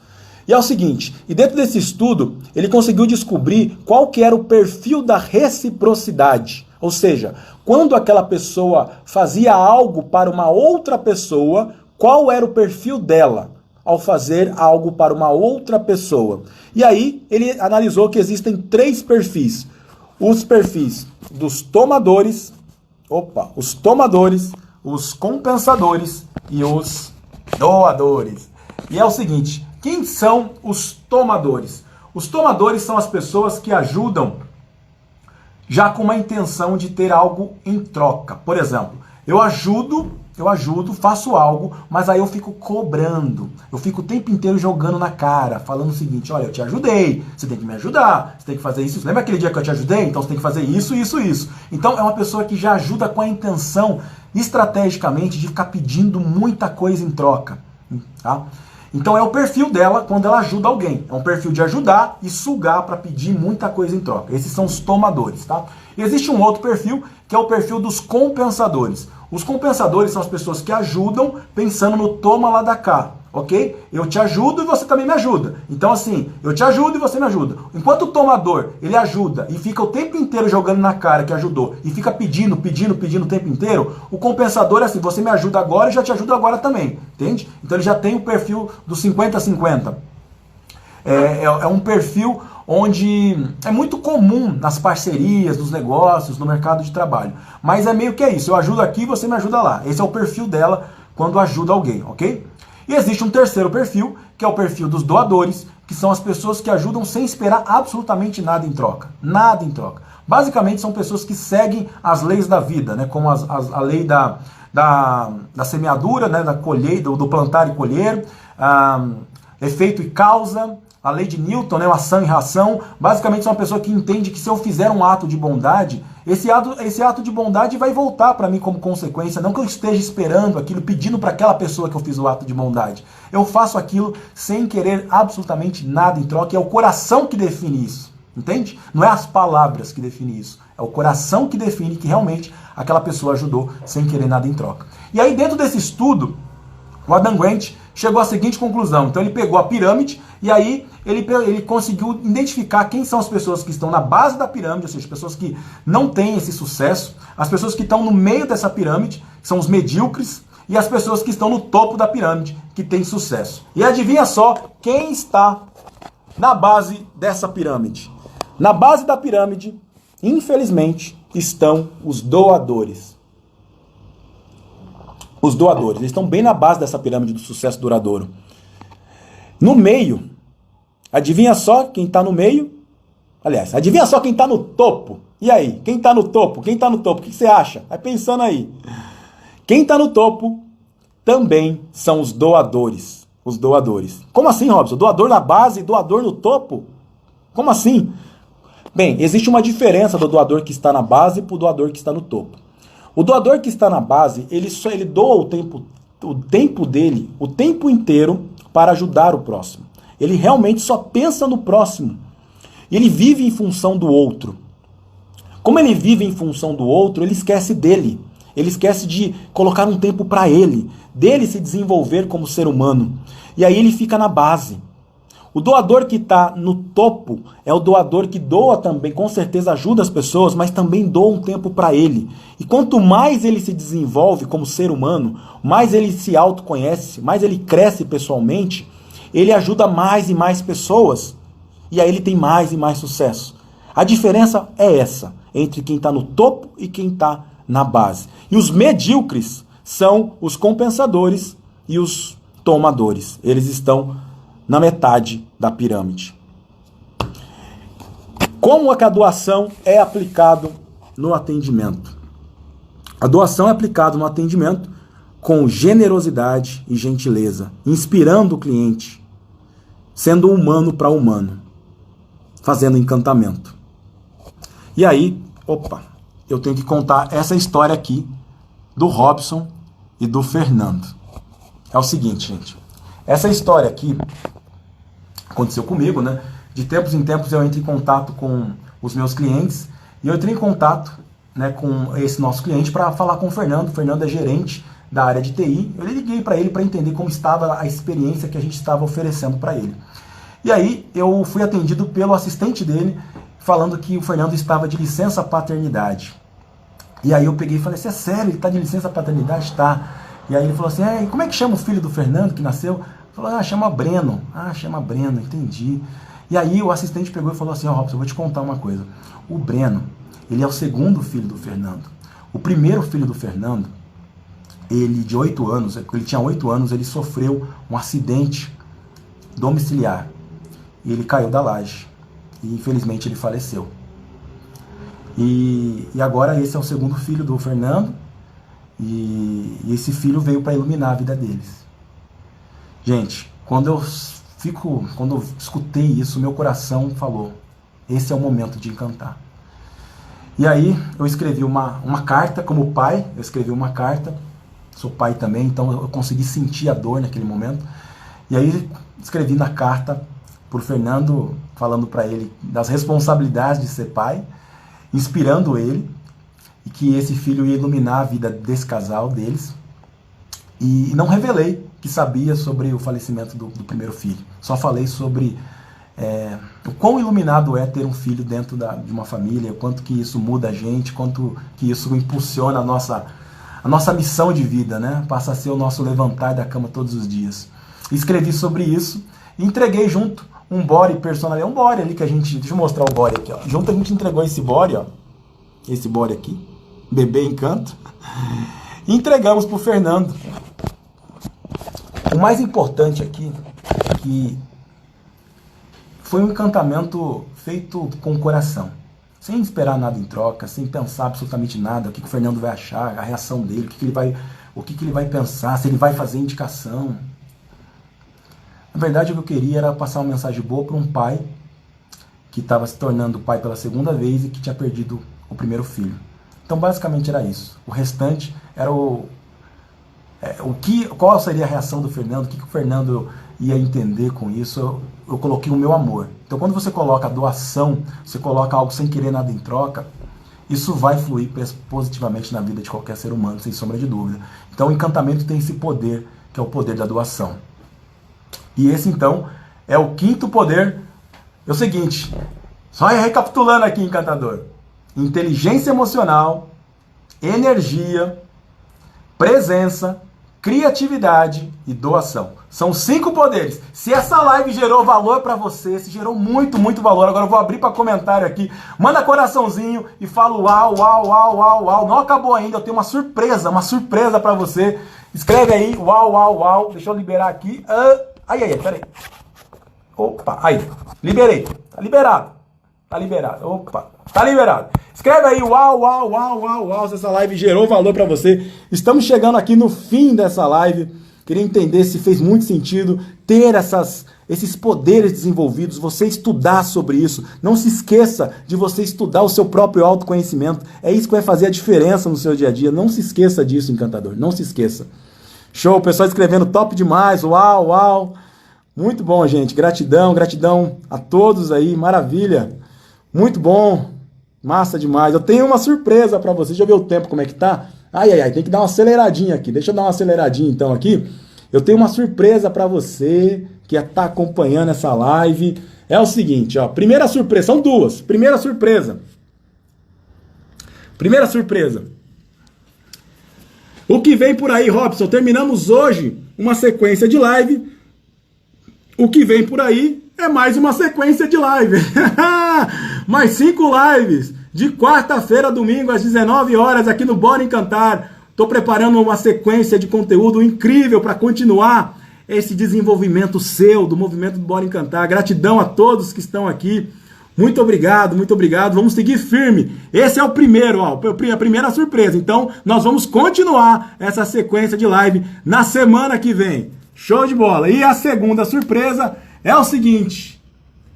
E é o seguinte, e dentro desse estudo, ele conseguiu descobrir qual que era o perfil da reciprocidade. Ou seja, quando aquela pessoa fazia algo para uma outra pessoa, qual era o perfil dela ao fazer algo para uma outra pessoa. E aí ele analisou que existem 3 perfis. Os perfis dos tomadores, os compensadores e os doadores. E é o seguinte, quem são os tomadores? Os tomadores são as pessoas que ajudam já com uma intenção de ter algo em troca. Por exemplo, eu ajudo, faço algo, mas aí eu fico cobrando. Eu fico o tempo inteiro jogando na cara, falando o seguinte: olha, eu te ajudei, você tem que me ajudar, você tem que fazer isso. Lembra aquele dia que eu te ajudei? Então você tem que fazer isso, isso, isso. Então é uma pessoa que já ajuda com a intenção, estrategicamente, de ficar pedindo muita coisa em troca. Tá? Então é o perfil dela quando ela ajuda alguém. É um perfil de ajudar e sugar para pedir muita coisa em troca. Esses são os tomadores, tá? E existe um outro perfil, que é o perfil dos compensadores. Os compensadores são as pessoas que ajudam pensando no toma lá da cá, ok? Eu te ajudo e você também me ajuda. Então assim, eu te ajudo e você me ajuda. Enquanto o tomador, ele ajuda e fica o tempo inteiro jogando na cara que ajudou e fica pedindo o tempo inteiro, o compensador é assim: você me ajuda agora e já te ajudo agora também, entende? Então ele já tem o perfil do 50-50. É um perfil onde é muito comum nas parcerias, nos negócios, no mercado de trabalho. Mas é meio que é isso: eu ajudo aqui, você me ajuda lá. Esse é o perfil dela quando ajuda alguém, ok? E existe um terceiro perfil, que é o perfil dos doadores, que são as pessoas que ajudam sem esperar absolutamente nada em troca. Nada em troca. Basicamente são pessoas que seguem as leis da vida, né? Como a lei da semeadura, né? Da colheita, do plantar e colher, efeito e causa, a lei de Newton, né? Ação e reação. Basicamente são uma pessoa que entende que se eu fizer um ato de bondade, esse ato de bondade vai voltar para mim como consequência. Não que eu esteja esperando aquilo, pedindo para aquela pessoa que eu fiz o ato de bondade. Eu faço aquilo sem querer absolutamente nada em troca. E é o coração que define isso. Entende? Não é as palavras que definem isso. É o coração que define que realmente aquela pessoa ajudou sem querer nada em troca. E aí, dentro desse estudo, o Adam Grant chegou à seguinte conclusão. Então ele pegou a pirâmide e aí ele conseguiu identificar quem são as pessoas que estão na base da pirâmide, ou seja, pessoas que não têm esse sucesso, as pessoas que estão no meio dessa pirâmide, que são os medíocres, e as pessoas que estão no topo da pirâmide, que têm sucesso. E adivinha só quem está na base dessa pirâmide? Na base da pirâmide, infelizmente, estão os doadores. os doadores. Eles estão bem na base dessa pirâmide do sucesso duradouro. No meio, adivinha só quem está no meio? Aliás, adivinha só quem está no topo? E aí, quem está no topo? Quem está no topo? O que você acha? Vai pensando aí. Quem está no topo também são os doadores. Os doadores. Como assim, Robson? Doador na base e doador no topo? Como assim? Bem, existe uma diferença do doador que está na base para o doador que está no topo. O doador que está na base, ele doa o tempo dele, o tempo inteiro, para ajudar o próximo. Ele realmente só pensa no próximo. Ele vive em função do outro. Como ele vive em função do outro, ele esquece dele. Ele esquece de colocar um tempo para ele, dele se desenvolver como ser humano. E aí ele fica na base. O doador que está no topo é o doador que doa também, com certeza ajuda as pessoas, mas também doa um tempo para ele. E quanto mais ele se desenvolve como ser humano, mais ele se autoconhece, mais ele cresce pessoalmente, ele ajuda mais e mais pessoas. E aí ele tem mais e mais sucesso. A diferença é essa, entre quem está no topo e quem está na base. E os medíocres são os compensadores e os tomadores. Eles estão na metade da pirâmide. Como é que a doação é aplicada no atendimento? A doação é aplicada no atendimento com generosidade e gentileza, inspirando o cliente, sendo humano para humano, fazendo encantamento. E aí, eu tenho que contar essa história aqui do Robson e do Fernando. É o seguinte, gente. Essa história aqui aconteceu comigo, né? De tempos em tempos eu entro em contato com os meus clientes e eu entrei em contato, né, com esse nosso cliente para falar com o Fernando. O Fernando é gerente da área de TI. Eu liguei para ele para entender como estava a experiência que a gente estava oferecendo para ele. E aí eu fui atendido pelo assistente dele, falando que o Fernando estava de licença paternidade. E aí eu peguei e falei assim, é sério, ele está de licença paternidade? Tá. E aí ele falou assim, como é que chama o filho do Fernando que nasceu? Falou, chama Breno. Chama Breno, entendi. E aí o assistente pegou e falou assim, Robson, eu vou te contar uma coisa. O Breno, ele é o segundo filho do Fernando. O primeiro filho do Fernando, ele de 8 anos, ele tinha 8 anos, ele sofreu um acidente domiciliar. E ele caiu da laje. E infelizmente ele faleceu. E agora esse é o segundo filho do Fernando. E esse filho veio para iluminar a vida deles. Gente, quando eu escutei isso, meu coração falou, esse é o momento de encantar. E aí eu escrevi uma carta, como pai, eu escrevi uma carta, sou pai também, então eu consegui sentir a dor naquele momento. E aí escrevi na carta para o Fernando, falando para ele das responsabilidades de ser pai, inspirando ele, e que esse filho ia iluminar a vida desse casal, deles. E não revelei que sabia sobre o falecimento do primeiro filho. Só falei sobre o quão iluminado é ter um filho dentro de uma família, o quanto que isso muda a gente, quanto que isso impulsiona a nossa missão de vida, né? Passa a ser o nosso levantar da cama todos os dias. Escrevi sobre isso e entreguei junto um body personalizado, um body ali que a gente... Deixa eu mostrar o body aqui, ó. Junto a gente entregou esse body, ó. Esse body aqui. Bebê Encanto. E entregamos pro Fernando. O mais importante aqui é que foi um encantamento feito com o coração. Sem esperar nada em troca, sem pensar absolutamente nada, o que o Fernando vai achar, a reação dele, o que ele vai pensar, se ele vai fazer indicação. Na verdade, o que eu queria era passar uma mensagem boa para um pai que estava se tornando pai pela segunda vez e que tinha perdido o primeiro filho. Então, basicamente era isso. O restante era qual seria a reação do Fernando, o que o Fernando ia entender com isso. Eu coloquei o meu amor. Então, quando você coloca a doação, você coloca algo sem querer nada em troca, isso vai fluir positivamente na vida de qualquer ser humano, sem sombra de dúvida. Então, o encantamento tem esse poder, que é o poder da doação. E esse, então, é o quinto poder. É o seguinte, só recapitulando aqui, encantador. Inteligência emocional, energia, presença, criatividade e doação. São 5 poderes. Se essa live gerou valor para você, se gerou muito, muito valor, agora eu vou abrir para comentário aqui. Manda coraçãozinho e fala uau, uau, uau, uau, uau. Não acabou ainda, eu tenho uma surpresa para você. Escreve aí, uau, uau, uau. Deixa eu liberar aqui. Peraí. Opa, aí. Liberei. Tá liberado. Tá liberado. Opa, tá liberado. Escreve aí, uau, uau, uau, uau, uau, se essa live gerou valor pra você. Estamos chegando aqui no fim dessa live. Queria entender se fez muito sentido ter esses poderes desenvolvidos, você estudar sobre isso. Não se esqueça de você estudar o seu próprio autoconhecimento. É isso que vai fazer a diferença no seu dia a dia. Não se esqueça disso, encantador. Não se esqueça. Show, pessoal escrevendo top demais. Uau, uau. Muito bom, gente. Gratidão, gratidão a todos aí. Maravilha. Muito bom. Massa demais. Eu tenho uma surpresa para você. Já viu o tempo como é que tá? Tem que dar uma aceleradinha aqui. Deixa eu dar uma aceleradinha então aqui. Eu tenho uma surpresa para você que está acompanhando essa live. É o seguinte, ó. Primeira surpresa, são duas. Primeira surpresa. O que vem por aí, Robson? Terminamos hoje uma sequência de live. O que vem por aí é mais uma sequência de live. Mais 5 lives. De quarta-feira a domingo, às 19 horas, aqui no Bora Encantar. Estou preparando uma sequência de conteúdo incrível para continuar esse desenvolvimento seu, do movimento do Bora Encantar. Gratidão a todos que estão aqui. Muito obrigado, muito obrigado. Vamos seguir firme. Esse é o primeiro, ó, a primeira surpresa. Então, nós vamos continuar essa sequência de live na semana que vem. Show de bola. E a segunda surpresa é o seguinte: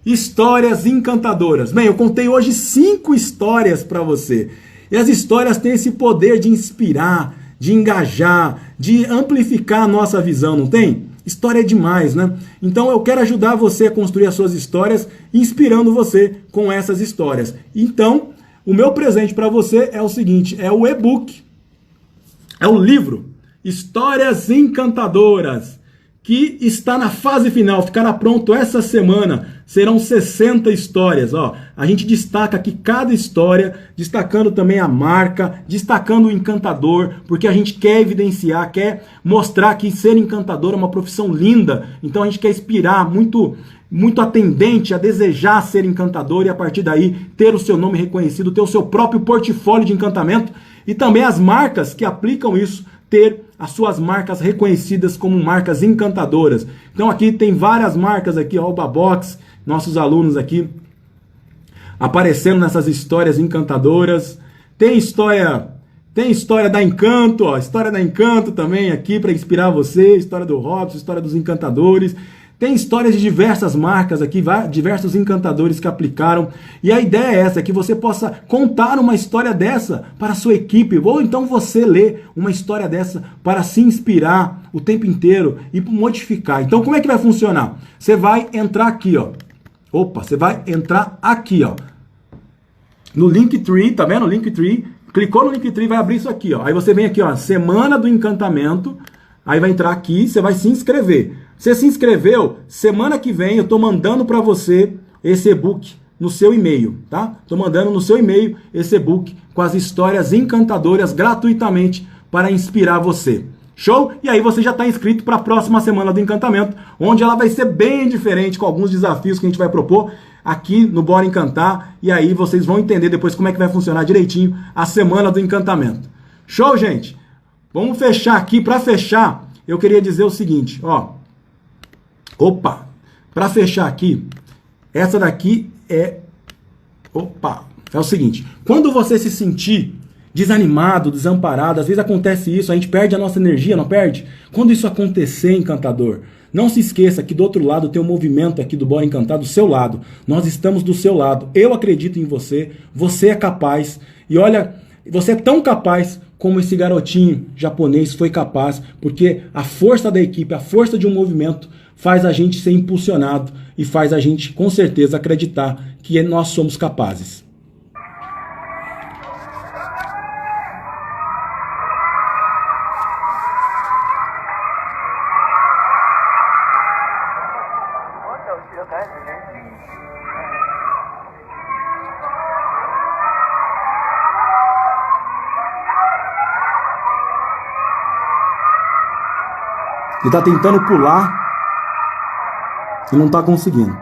histórias encantadoras. Bem, eu contei hoje 5 histórias para você. E as histórias têm esse poder de inspirar, de engajar, de amplificar a nossa visão, não tem? História é demais, né? Então eu quero ajudar você a construir as suas histórias, inspirando você com essas histórias. Então, o meu presente para você é o seguinte, é o e-book, é o livro Histórias Encantadoras, que está na fase final, ficará pronto essa semana. Serão 60 histórias, ó. A gente destaca aqui cada história, destacando também a marca, destacando o encantador, porque a gente quer evidenciar, quer mostrar que ser encantador é uma profissão linda. Então a gente quer inspirar muito atendente a desejar ser encantador e a partir daí ter o seu nome reconhecido, ter o seu próprio portfólio de encantamento e também as marcas que aplicam isso, ter as suas marcas reconhecidas como marcas encantadoras. Então aqui tem várias marcas aqui, ó, o Babox, nossos alunos aqui aparecendo nessas histórias encantadoras. Tem história da Encanto, ó, história da Encanto também aqui para inspirar você, história do Robson, história dos encantadores. Tem histórias de diversas marcas aqui, diversos encantadores que aplicaram. E a ideia é essa, que você possa contar uma história dessa para a sua equipe. Ou então você ler uma história dessa para se inspirar o tempo inteiro e modificar. Então como é que vai funcionar? Você vai entrar aqui, ó. Você vai entrar aqui, ó. No Linktree, tá vendo? Linktree. Clicou no Linktree, vai abrir isso aqui, ó. Aí você vem aqui, ó, Semana do Encantamento. Aí vai entrar aqui, você vai se inscrever. Você se inscreveu? Semana que vem eu tô mandando para você esse e-book no seu e-mail, tá? Tô mandando no seu e-mail esse e-book com as histórias encantadoras gratuitamente para inspirar você. Show? E aí você já está inscrito para a próxima Semana do Encantamento, onde ela vai ser bem diferente, com alguns desafios que a gente vai propor aqui no Bora Encantar. E aí vocês vão entender depois como é que vai funcionar direitinho a Semana do Encantamento. Show, gente? Vamos fechar aqui. Para fechar, eu queria dizer o seguinte, ó. Para fechar aqui, essa daqui é o seguinte, quando você se sentir desanimado, desamparado, às vezes acontece isso, a gente perde a nossa energia, não perde? Quando isso acontecer, encantador, não se esqueça que do outro lado tem um movimento aqui do Bora Encantar, do seu lado. Nós estamos do seu lado. Eu acredito em você, você é capaz. E olha, você é tão capaz como esse garotinho japonês foi capaz, porque a força da equipe, a força de um movimento faz a gente ser impulsionado e faz a gente, com certeza, acreditar que nós somos capazes. Ele tá tentando pular e não tá conseguindo.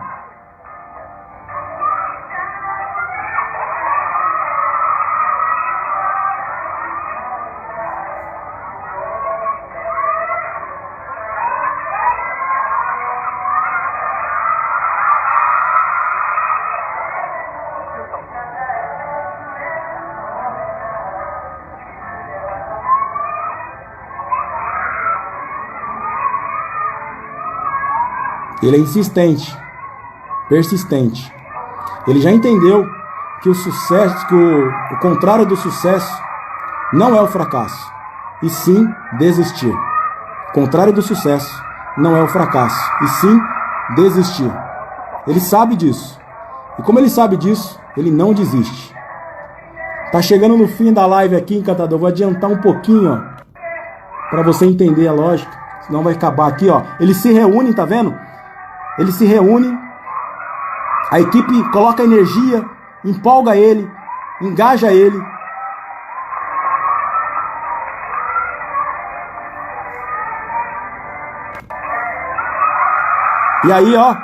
Ele é insistente, persistente. Ele já entendeu que o sucesso, que o contrário do sucesso não é o fracasso, e sim desistir. O contrário do sucesso não é o fracasso, e sim desistir. Ele sabe disso. E como ele sabe disso, ele não desiste. Tá chegando no fim da live aqui, encantador. Vou adiantar um pouquinho, ó, para você entender a lógica. Senão vai acabar aqui, ó. Eles se reúnem, tá vendo? Eles se reúnem. A equipe coloca energia, empolga ele, engaja ele. E aí, ó,